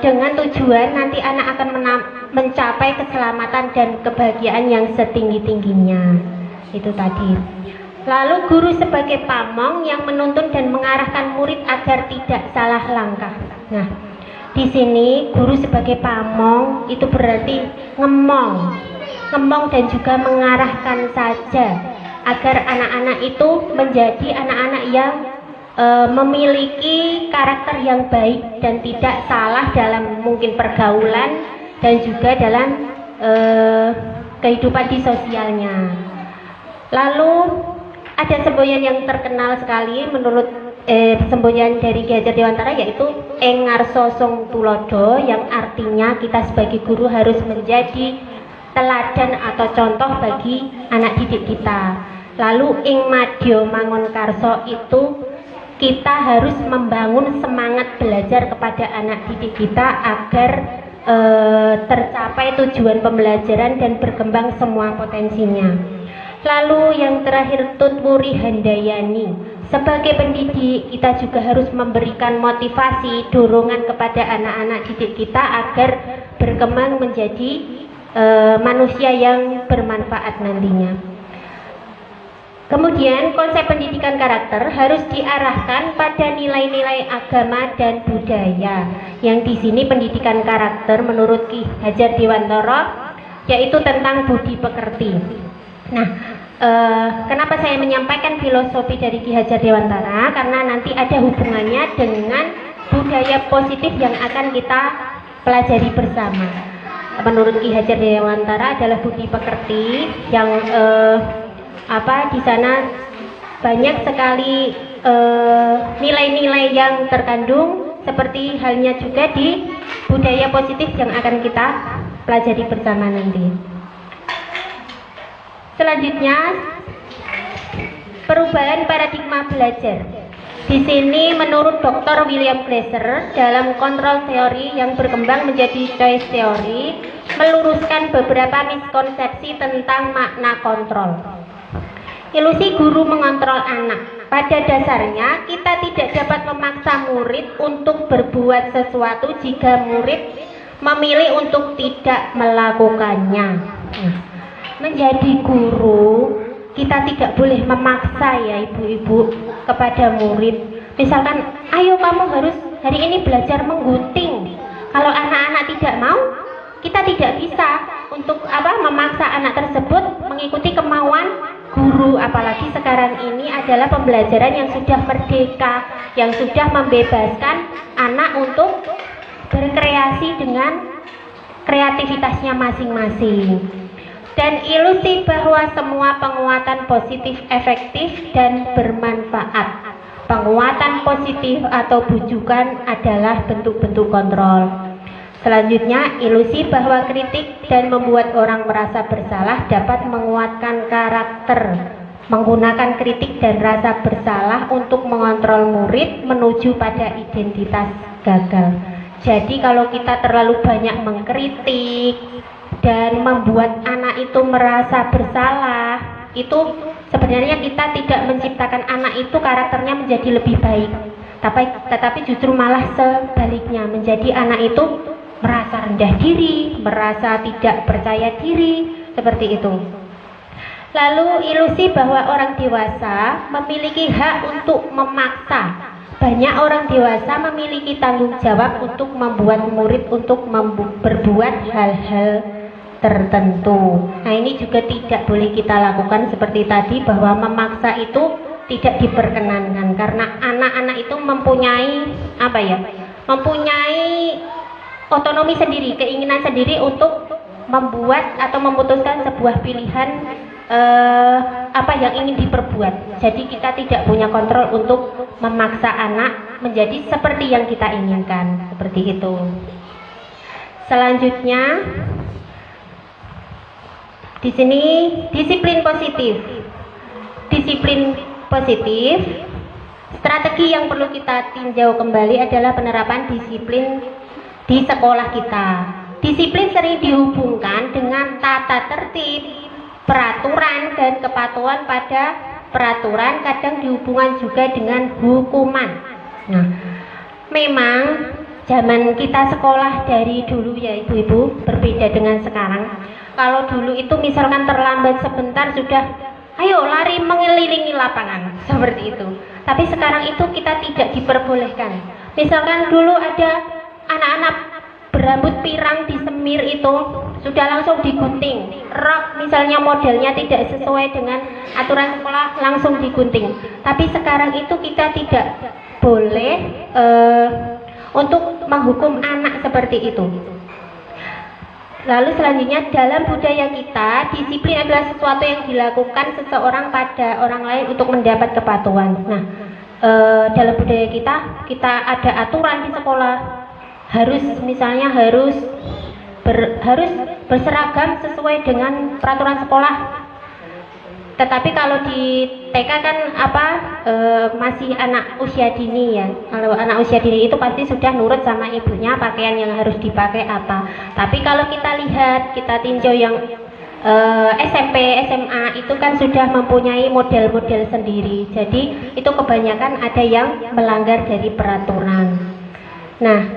dengan tujuan nanti anak akan mencapai keselamatan dan kebahagiaan yang setinggi-tingginya. Itu tadi. Lalu guru sebagai pamong yang menuntun dan mengarahkan murid agar tidak salah langkah. Nah, di sini guru sebagai pamong itu berarti ngemong dan juga mengarahkan saja agar anak-anak itu menjadi anak-anak yang memiliki karakter yang baik dan tidak salah dalam mungkin pergaulan dan juga dalam kehidupan di sosialnya. Lalu ada semboyan yang terkenal sekali menurut semboyan dari Ki Hajar Dewantara, yaitu Engarso Song Tulodo, yang artinya kita sebagai guru harus menjadi teladan atau contoh bagi anak didik kita. Lalu Ing Madya Mangun Karso itu kita harus membangun semangat belajar kepada anak didik kita agar tercapai tujuan pembelajaran dan berkembang semua potensinya. Lalu yang terakhir Tutwuri Handayani, sebagai pendidik kita juga harus memberikan motivasi, dorongan kepada anak-anak didik kita agar berkembang menjadi manusia yang bermanfaat nantinya. Kemudian konsep pendidikan karakter harus diarahkan pada nilai-nilai agama dan budaya. Yang di sini pendidikan karakter menurut Ki Hajar Dewantara yaitu tentang budi pekerti. Nah, kenapa saya menyampaikan filosofi dari Ki Hajar Dewantara? Karena nanti ada hubungannya dengan budaya positif yang akan kita pelajari bersama. Menurut Ki Hajar Dewantara adalah budi pekerti yang di sana banyak sekali nilai-nilai yang terkandung, seperti halnya juga di budaya positif yang akan kita pelajari bersama nanti. Selanjutnya, perubahan paradigma belajar. Di sini menurut Dr. William Glasser dalam kontrol teori yang berkembang menjadi choice theory meluruskan beberapa miskonsepsi tentang makna kontrol. Ilusi guru mengontrol anak. Pada dasarnya kita tidak dapat memaksa murid untuk berbuat sesuatu jika murid memilih untuk tidak melakukannya. Menjadi guru, kita tidak boleh memaksa ya ibu-ibu kepada murid. Misalkan, ayo kamu harus hari ini belajar menggunting. Kalau anak-anak tidak mau, kita tidak bisa untuk memaksa anak tersebut mengikuti kemauan guru. Apalagi sekarang ini adalah pembelajaran yang sudah merdeka, yang sudah membebaskan anak untuk berkreasi dengan kreativitasnya masing-masing. Dan ilusi bahwa semua penguatan positif efektif dan bermanfaat. Penguatan positif atau bujukan adalah bentuk-bentuk kontrol. Selanjutnya, ilusi bahwa kritik dan membuat orang merasa bersalah dapat menguatkan karakter. Menggunakan kritik dan rasa bersalah untuk mengontrol murid menuju pada identitas gagal. Jadi kalau kita terlalu banyak mengkritik dan membuat anak itu merasa bersalah, itu sebenarnya kita tidak menciptakan anak itu karakternya menjadi lebih baik, tetapi justru malah sebaliknya, menjadi anak itu merasa rendah diri, merasa tidak percaya diri, seperti itu. Lalu ilusi bahwa orang dewasa memiliki hak untuk memaksa. Banyak orang dewasa memiliki tanggung jawab untuk membuat murid untuk berbuat hal-hal tertentu. Nah, ini juga tidak boleh kita lakukan seperti tadi, bahwa memaksa itu tidak diperkenankan karena anak-anak itu mempunyai mempunyai otonomi sendiri, keinginan sendiri untuk membuat atau memutuskan sebuah pilihan apa yang ingin diperbuat. Jadi kita tidak punya kontrol untuk memaksa anak menjadi seperti yang kita inginkan, seperti itu. Selanjutnya, di sini disiplin positif. Disiplin positif, strategi yang perlu kita tinjau kembali adalah penerapan disiplin di sekolah kita. Disiplin sering dihubungkan dengan tata tertib, peraturan, dan kepatuhan pada peraturan, kadang dihubungkan juga dengan hukuman. Nah, memang zaman kita sekolah dari dulu ya ibu-ibu berbeda dengan sekarang. Kalau dulu itu misalkan terlambat sebentar sudah ayo lari mengelilingi lapangan, seperti itu. Tapi sekarang itu kita tidak diperbolehkan. Misalkan dulu ada anak-anak berambut pirang di semir itu sudah langsung digunting. Rok misalnya modelnya tidak sesuai dengan aturan sekolah, langsung digunting. Tapi sekarang itu kita tidak boleh untuk menghukum anak seperti itu. Lalu selanjutnya, dalam budaya kita, disiplin adalah sesuatu yang dilakukan seseorang pada orang lain untuk mendapat kepatuhan. Nah, dalam budaya kita ada aturan di sekolah, harus berseragam sesuai dengan peraturan sekolah. Tetapi kalau di TK kan masih anak usia dini ya. Kalau anak usia dini itu pasti sudah nurut sama ibunya pakaian yang harus dipakai apa. Tapi kalau kita lihat, kita tinjau yang SMP, SMA itu kan sudah mempunyai model-model sendiri. Jadi itu kebanyakan ada yang melanggar dari peraturan. Nah,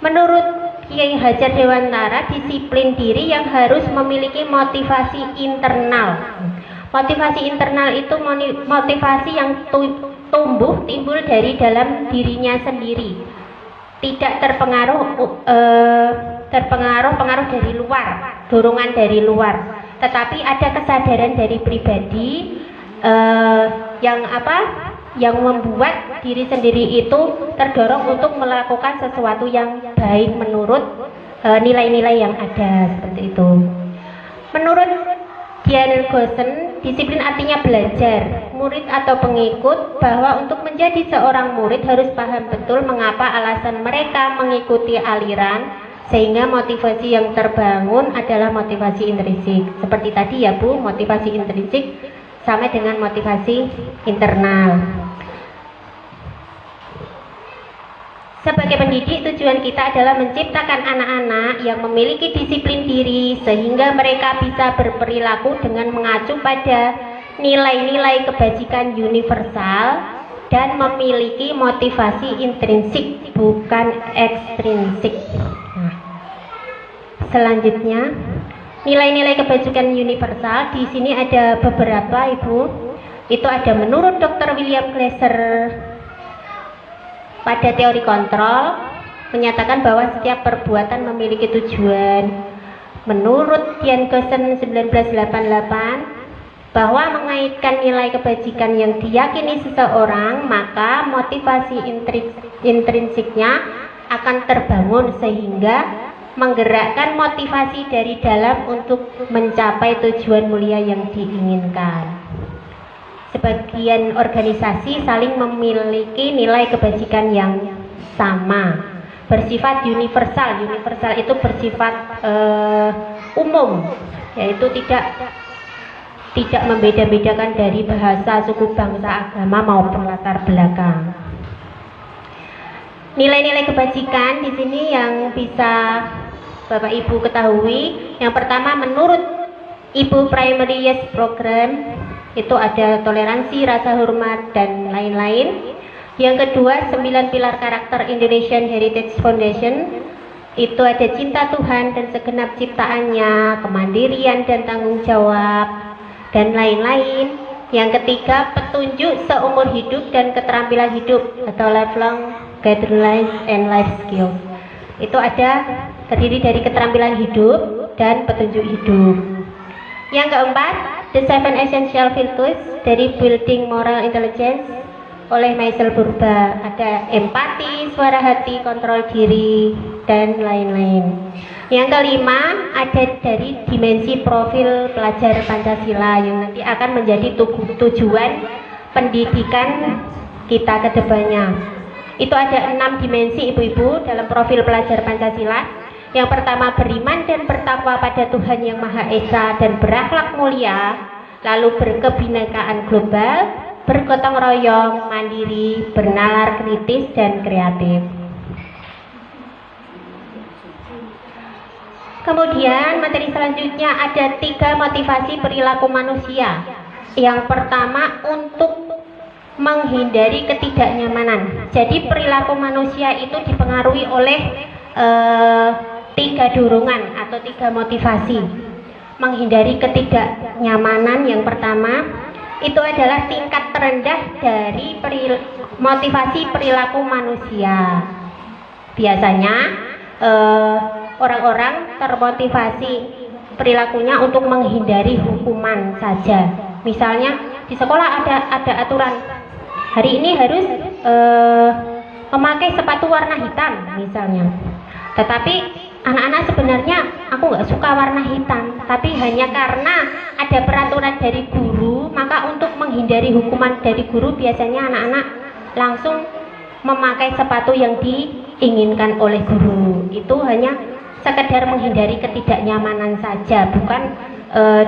menurut Kiai Hajar Dewantara, disiplin diri yang harus memiliki motivasi internal. Motivasi internal itu motivasi yang timbul dari dalam dirinya sendiri, tidak terpengaruh dari luar, dorongan dari luar, tetapi ada kesadaran dari pribadi yang membuat diri sendiri itu terdorong untuk melakukan sesuatu yang baik menurut nilai-nilai yang ada, seperti itu. Menurut Dian Goosen, disiplin artinya belajar. Murid atau pengikut, bahwa untuk menjadi seorang murid harus paham betul mengapa alasan mereka mengikuti aliran, sehingga motivasi yang terbangun adalah motivasi intrinsik. Seperti tadi ya Bu, motivasi intrinsik sama dengan motivasi internal. Sebagai pendidik, tujuan kita adalah menciptakan anak-anak yang memiliki disiplin diri sehingga mereka bisa berperilaku dengan mengacu pada nilai-nilai kebajikan universal dan memiliki motivasi intrinsik bukan ekstrinsik. Nah, selanjutnya, nilai-nilai kebajikan universal di sini ada beberapa Ibu. Itu ada menurut Dr. William Glasser pada teori kontrol menyatakan bahwa setiap perbuatan memiliki tujuan. Menurut Dian Goosen 1988 bahwa mengaitkan nilai kebajikan yang diyakini seseorang, maka motivasi intrinsiknya akan terbangun sehingga menggerakkan motivasi dari dalam untuk mencapai tujuan mulia yang diinginkan. Sebagian organisasi saling memiliki nilai kebajikan yang sama, bersifat universal. Universal itu bersifat umum, yaitu tidak membeda-bedakan dari bahasa, suku, bangsa, agama maupun latar belakang. Nilai-nilai kebajikan di sini yang bisa Bapak Ibu ketahui, yang pertama menurut Ibu Primary Yes Program itu ada toleransi, rasa hormat, dan lain-lain. Yang kedua, 9 pilar karakter Indonesian Heritage Foundation, itu ada cinta Tuhan dan segenap ciptaannya, kemandirian dan tanggung jawab, dan lain-lain. Yang ketiga, petunjuk seumur hidup dan keterampilan hidup atau lifelong guidelines and life skills. Itu terdiri dari keterampilan hidup dan petunjuk hidup. Yang keempat, The Seven Essential Virtues dari Building Moral Intelligence oleh Michael Burba. Ada empati, suara hati, kontrol diri, dan lain-lain. Yang kelima, ada dari dimensi profil pelajar Pancasila yang nanti akan menjadi tujuan pendidikan kita ke depannya. Itu ada 6 dimensi Ibu-Ibu dalam profil pelajar Pancasila. Yang pertama, beriman dan bertakwa pada Tuhan Yang Maha Esa dan berakhlak mulia, lalu berkebinekaan global, bergotong royong, mandiri, bernalar kritis, dan kreatif. Kemudian materi selanjutnya ada 3 motivasi perilaku manusia. Yang pertama, untuk menghindari ketidaknyamanan. Jadi perilaku manusia itu dipengaruhi oleh 3 dorongan atau 3 motivasi. Menghindari ketidaknyamanan yang pertama itu adalah tingkat terendah dari motivasi perilaku manusia. Biasanya orang-orang termotivasi perilakunya untuk menghindari hukuman saja. Misalnya di sekolah ada aturan hari ini harus memakai sepatu warna hitam misalnya. Tetapi anak-anak sebenarnya aku nggak suka warna hitam, tapi hanya karena ada peraturan dari guru, maka untuk menghindari hukuman dari guru biasanya anak-anak langsung memakai sepatu yang diinginkan oleh guru. Itu hanya sekedar menghindari ketidaknyamanan saja, bukan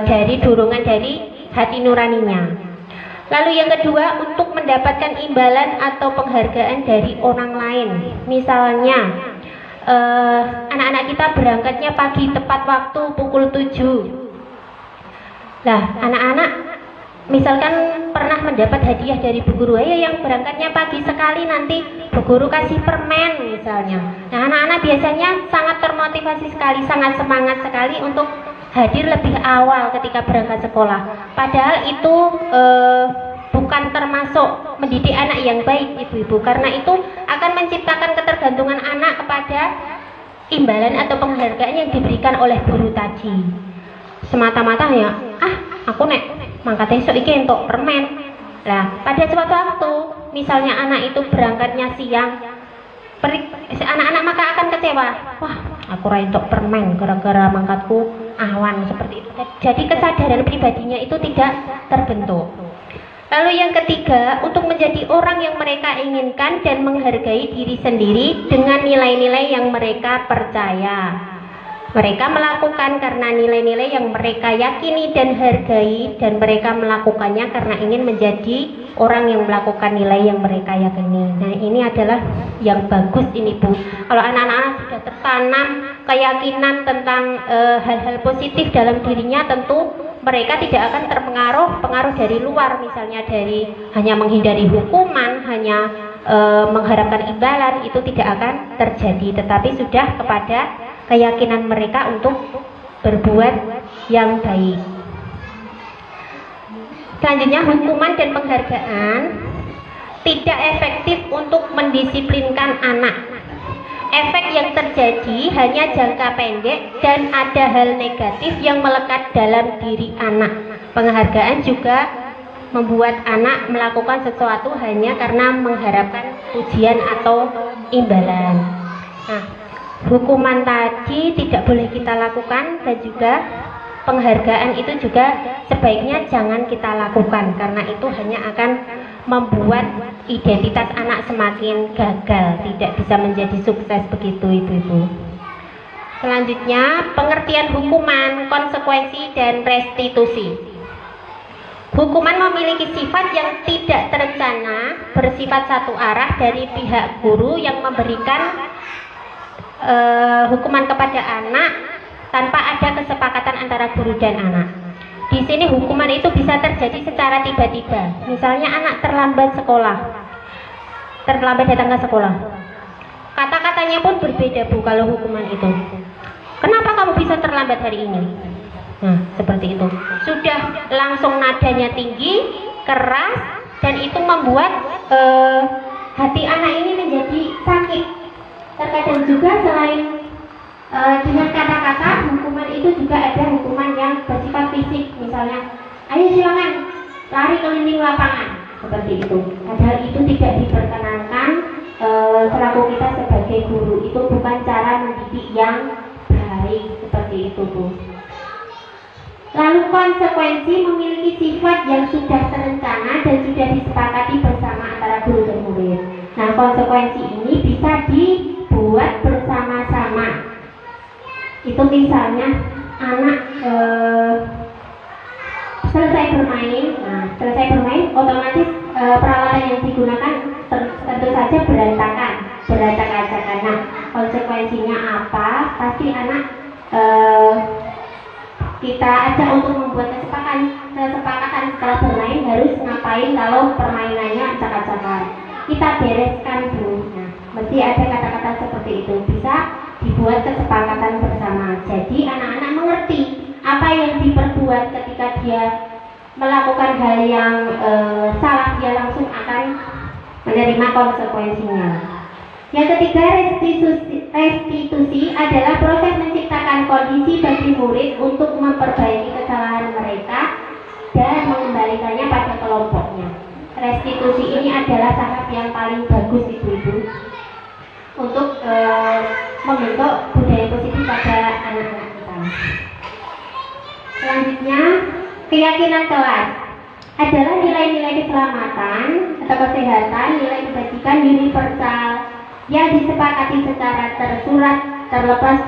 dari dorongan dari hati nuraninya. Lalu yang kedua, untuk mendapatkan imbalan atau penghargaan dari orang lain. Misalnya anak-anak kita berangkatnya pagi tepat waktu pukul 7. Lah, anak-anak misalkan pernah mendapat hadiah dari bu guru, yang berangkatnya pagi sekali nanti bu guru kasih permen misalnya. Nah, anak-anak biasanya sangat termotivasi sekali, sangat semangat sekali untuk hadir lebih awal ketika berangkat sekolah. Padahal itu bukan termasuk mendidik anak yang baik ibu-ibu, karena itu akan menciptakan ketergantungan anak kepada imbalan atau penghargaan yang diberikan oleh guru tadi. Semata-mata ya, aku nek mangkat esok iki entuk permen. Nah, pada suatu waktu misalnya anak itu berangkatnya siang, anak-anak maka akan kecewa. Wah, aku ra entuk permen gara-gara mangkatku awan, seperti itu. Jadi kesadaran pribadinya itu tidak terbentuk. Lalu yang ketiga, untuk menjadi orang yang mereka inginkan dan menghargai diri sendiri dengan nilai-nilai yang mereka percaya. Mereka melakukan karena nilai-nilai yang mereka yakini dan hargai, dan mereka melakukannya karena ingin menjadi orang yang melakukan nilai yang mereka yakini. Nah, ini adalah yang bagus ini, Bu. Kalau anak-anak sudah tertanam keyakinan tentang hal-hal positif dalam dirinya, tentu mereka tidak akan pengaruh dari luar, misalnya dari hanya menghindari hukuman, hanya mengharapkan imbalan, itu tidak akan terjadi, tetapi sudah kepada keyakinan mereka untuk berbuat yang baik. Selanjutnya, hukuman dan penghargaan tidak efektif untuk mendisiplinkan anak. Efek yang terjadi hanya jangka pendek dan ada hal negatif yang melekat dalam diri anak. Penghargaan juga membuat anak melakukan sesuatu hanya karena mengharapkan pujian atau imbalan. Nah, hukuman tadi tidak boleh kita lakukan, dan juga penghargaan itu juga sebaiknya jangan kita lakukan, karena itu hanya akan membuat identitas anak semakin gagal, tidak bisa menjadi sukses begitu, Ibu-ibu. Selanjutnya, pengertian hukuman, konsekuensi, dan restitusi. Hukuman memiliki sifat yang tidak terencana, bersifat satu arah dari pihak guru yang memberikan hukuman kepada anak tanpa ada kesepakatan antara guru dan anak. Di sini hukuman itu bisa terjadi secara tiba-tiba. Misalnya anak terlambat datang ke sekolah. Kata-katanya pun berbeda, Bu, kalau hukuman itu. Kenapa kamu bisa terlambat hari ini? Nah, seperti itu. Sudah langsung nadanya tinggi, keras, dan itu membuat hati anak ini menjadi sakit. Terkadang juga selain dengan kata-kata, hukuman itu juga ada hukuman yang bersifat fisik. Misalnya, ayo silakan lari keliling lapangan, seperti itu. Padahal itu tidak diperkenankan selaku kita sebagai guru. Itu bukan cara mendidik yang baik, seperti itu, Bu. Lalu konsekuensi memiliki sifat yang sudah terencana dan sudah disepakati bersama antara guru dan murid. Nah, konsekuensi ini bisa dibuat bersama-sama. Itu misalnya anak selesai bermain, otomatis peralatan yang digunakan tentu saja berantakan, beracak-acakan. Nah, konsekuensinya apa? Pasti anak kita ajak untuk membuat kesepakatan setelah bermain harus ngapain kalau permainannya acak-acakan. Kita bereskan dulu. Nah, mesti ada kata-kata seperti itu, bisa dibuat kesepakatan bersama. Jadi anak-anak mengerti apa yang diperbuat. Ketika dia melakukan hal yang salah, dia langsung akan menerima konsekuensinya. Yang ketiga, restitusi adalah proses menciptakan kondisi bagi murid untuk memperbaiki kesalahan mereka dan mengembalikannya pada kelompoknya. Restitusi ini adalah tahap yang paling bagus, Ibu-ibu, untuk membentuk budaya positif pada anak-anak kita. Selanjutnya, keyakinan kelas adalah nilai-nilai keselamatan atau kesehatan, nilai kebajikan universal yang disepakati secara tersirat terlepas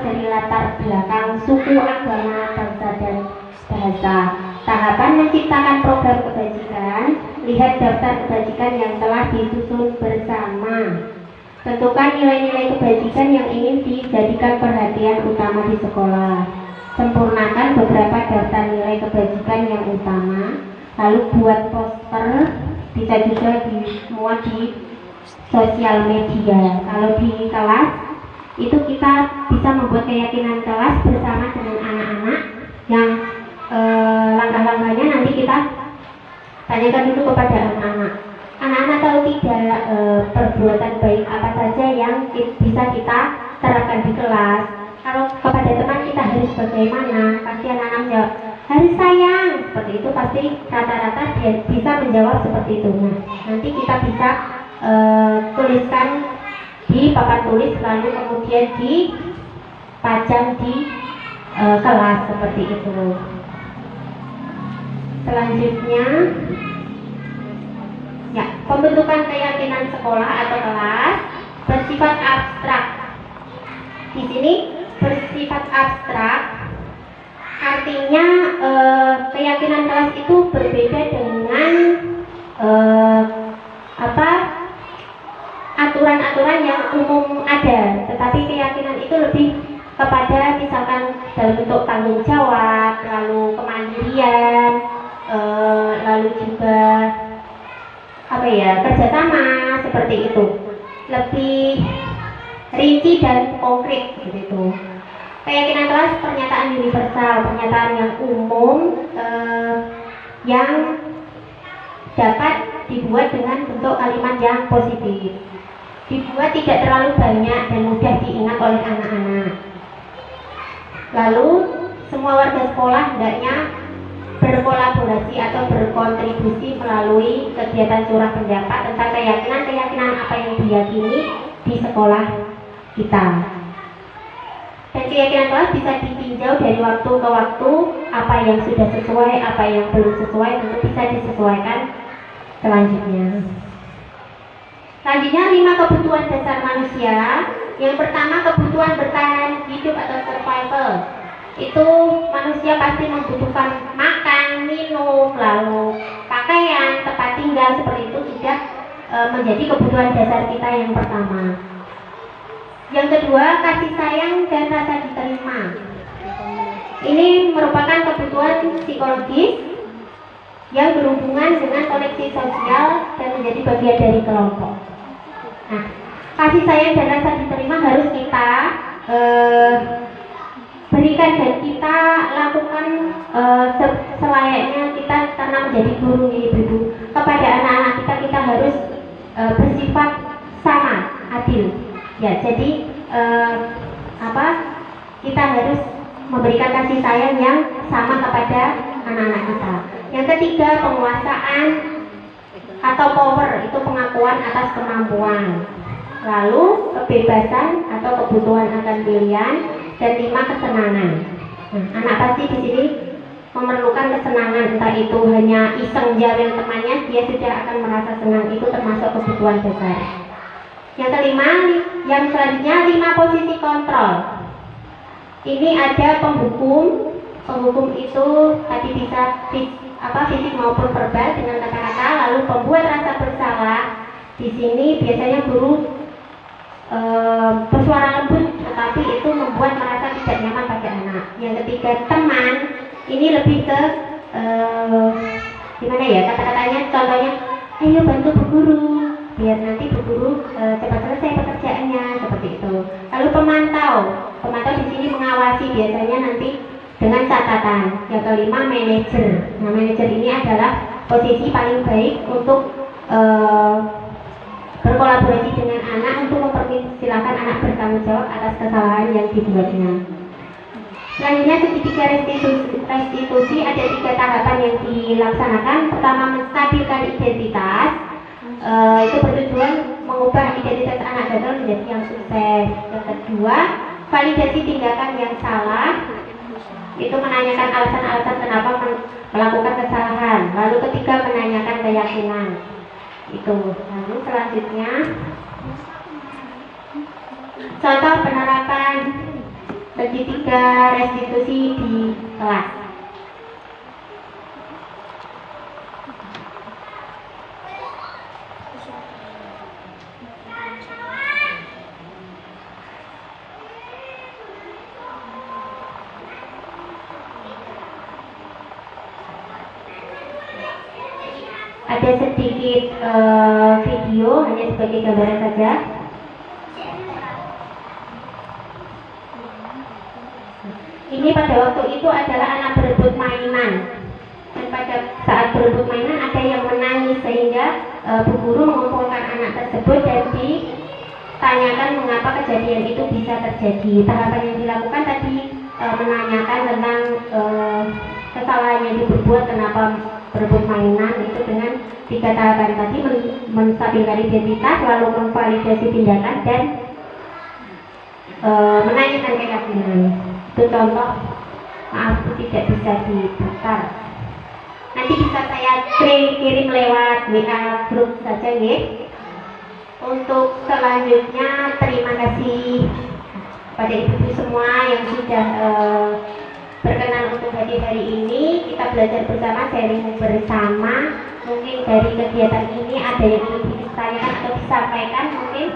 dari latar belakang suku, agama, bangsa, dan bahasa. Tahapan menciptakan program kebajikan, lihat daftar kebajikan yang telah disusun bersama. Tentukan nilai-nilai kebajikan yang ingin dijadikan perhatian utama di sekolah. Sempurnakan beberapa daftar nilai kebajikan yang utama. Lalu buat poster, bisa juga dimuat di sosial media. Kalau di kelas, itu kita bisa membuat keyakinan kelas bersama dengan anak-anak yang langkah-langkahnya nanti kita tanyakan dulu kepada anak-anak. Anak-anak tahu tidak perbuatan baik apa saja yang bisa kita terapkan di kelas. Kalau kepada teman kita harus bagaimana? Pasti anak-anak menjawab harus sayang. Seperti itu pasti rata-rata dia bisa menjawab seperti itu. Nah, nanti kita bisa tuliskan di papan tulis lalu kemudian dipajang di kelas seperti itu. Selanjutnya, ya, pembentukan keyakinan sekolah atau kelas bersifat abstrak. Di sini bersifat abstrak artinya keyakinan kelas itu berbeda dengan aturan-aturan yang umum ada, tetapi keyakinan itu lebih kepada misalkan dalam bentuk tanggung jawab, lalu kemandirian, lalu juga kerjasama seperti itu, lebih rinci dan konkret begitu. Keyakinan kelas pernyataan universal, pernyataan yang umum yang dapat dibuat dengan bentuk kalimat yang positif, dibuat tidak terlalu banyak dan mudah diingat oleh anak-anak. Lalu semua warga sekolah hendaknya berkolaborasi atau berkontribusi melalui kegiatan curah pendapat tentang keyakinan apa yang diyakini di sekolah kita. Dan keyakinan kelas bisa ditinjau dari waktu ke waktu, apa yang sudah sesuai, apa yang belum sesuai, tentu bisa disesuaikan selanjutnya. Selanjutnya 5 kebutuhan dasar manusia. Yang pertama, kebutuhan bertahan hidup atau survival. Itu manusia pasti membutuhkan makan, minum, lalu pakaian, tempat tinggal, seperti itu sudah menjadi kebutuhan dasar kita yang pertama. Yang kedua, kasih sayang dan rasa diterima. Ini merupakan kebutuhan psikologis yang berhubungan dengan koneksi sosial dan menjadi bagian dari kelompok. Nah, kasih sayang dan rasa diterima harus kita berikan dan kita lakukan selayaknya kita, karena menjadi guru ibu-ibu kepada anak-anak kita harus bersifat sama, adil. Ya, jadi kita harus memberikan kasih sayang yang sama kepada anak-anak kita. Yang ketiga, penguasaan atau power, itu pengakuan atas kemampuan. Lalu kebebasan atau kebutuhan akan pilihan, dan 5 kesenangan. Nah, anak pasti di sini memerlukan kesenangan, entah itu hanya iseng jaring temannya, dia sudah akan merasa senang, itu termasuk kebutuhan dasar. Yang kelima, yang selanjutnya 5 posisi kontrol. Ini ada penghukum. Penghukum itu tadi bisa fisik maupun verbal dengan kata-kata. Lalu pembuat rasa bersalah. Di sini biasanya guru bersuara lembut, tetapi itu membuat merasa tidak nyaman pada anak. Yang ketiga, teman. Ini lebih ke gimana ya kata-katanya? Contohnya, ayo bantu bu guru, biar nanti bu guru cepat selesai pekerjaannya, seperti itu. Lalu pemantau di sini mengawasi, biasanya nanti dengan catatan. Yang kelima, manajer. Nah, manajer ini adalah posisi paling baik untuk berkolaborasi dengan anak untuk mempersilahkan anak bertanggung jawab atas kesalahan yang dibuatnya. Selanjutnya segitiga restitusi, ada 3 tahapan yang dilaksanakan. Pertama, menstabilkan identitas. Itu bertujuan mengubah identitas anak gagal menjadi yang sukses. Yang kedua, validasi tindakan yang salah. Itu menanyakan alasan-alasan kenapa melakukan kesalahan. Lalu ketiga, menanyakan keyakinan. Itu. Lalu selanjutnya, contoh penerapan segitiga restitusi di kelas. Ada sedikit video, hanya sebagai gambaran saja. Ini pada waktu itu adalah anak berebut mainan, dan pada saat berebut mainan ada yang menangis, sehingga bu guru mengumpulkan anak tersebut dan ditanyakan mengapa kejadian itu bisa terjadi. Tahapan yang dilakukan tadi menanyakan tentang kesalahan yang diperbuat, kenapa berebut mainan, itu dengan 3 tahapan tadi: menstabilkan identitas, lalu memvalidasi tindakan, dan menanyakan keyakinan. Itu contoh, maaf itu tidak bisa diputar. Nanti bisa saya kirim lewat WA grup saja ya. Untuk selanjutnya terima kasih pada ibu-ibu semua yang sudah berkenan untuk hadir hari ini. Kita belajar bersama, sharing bersama. Mungkin dari kegiatan ini ada yang ingin ditanyakan atau disampaikan mungkin.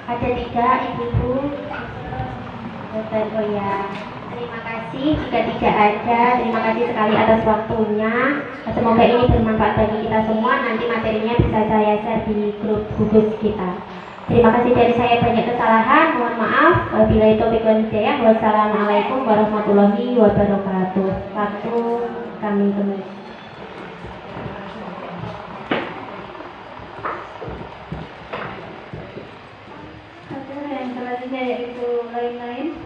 Ada 3 ibu-ibu. Oh ya, terima kasih. Jika tidak ada, terima kasih sekali atas waktunya. Semoga ini bermanfaat bagi kita semua. Nanti materinya bisa saya share di grup gugus kita. Terima kasih dari saya, banyak kesalahan, mohon maaf. Wabillahi taufiq wal hidayah. Wassalamualaikum warahmatullahi wabarakatuh. Waktu kami temui. Yang selanjutnya yaitu lain-lain.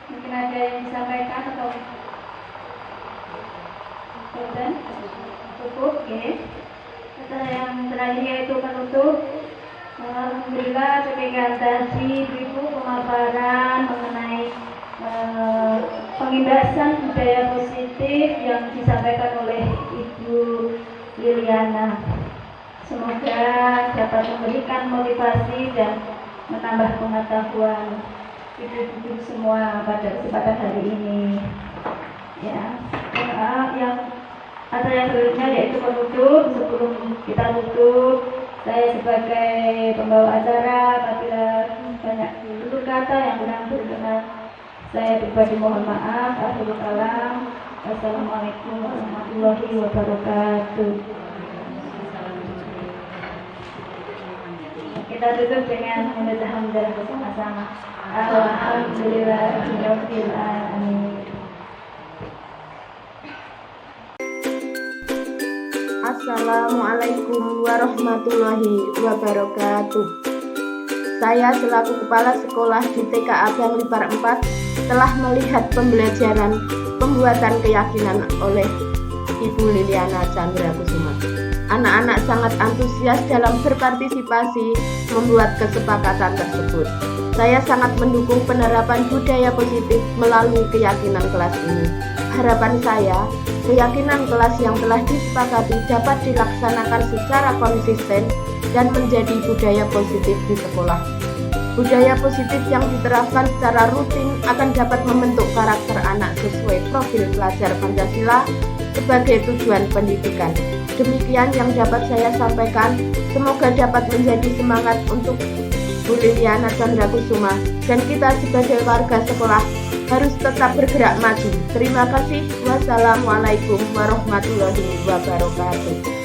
Mungkin ada yang disampaikan atau cukup, oke. Yang selanjutnya yaitu penutup. Alhamdulillah demikian tadi Ibu pemaparan mengenai pengindasan budaya positif yang disampaikan oleh Ibu Liliana. Semoga dapat memberikan motivasi dan menambah pengetahuan ibu-ibu semua pada kesempatan hari ini. Ya, yang selanjutnya yaitu penutup. Sebelum kita tutup, saya sebagai pembawa acara, apabila banyak tutur kata yang kurang berkenan, saya pribadi mohon maaf. Akhirul kalam. Wassalamualaikum warahmatullahi wabarakatuh. Kita tutup dengan membaca hamdalah bersama-sama. Alhamdulillahirabbil alamin. Assalamualaikum warahmatullahi wabarakatuh. Saya selaku Kepala Sekolah di TK Abang Lipar 4 telah melihat pembelajaran pembuatan keyakinan oleh Ibu Liliana Chandra Kusuma. Anak-anak sangat antusias dalam berpartisipasi membuat kesepakatan tersebut. Saya sangat mendukung penerapan budaya positif melalui keyakinan kelas ini. Harapan saya, keyakinan kelas yang telah disepakati dapat dilaksanakan secara konsisten dan menjadi budaya positif di sekolah. Budaya positif yang diterapkan secara rutin akan dapat membentuk karakter anak sesuai profil pelajar Pancasila sebagai tujuan pendidikan. Demikian yang dapat saya sampaikan. Semoga dapat menjadi semangat untuk Bu Liliana Chandra Kusuma dan kita sebagai warga sekolah harus tetap bergerak maju. Terima kasih. Wassalamualaikum warahmatullahi wabarakatuh.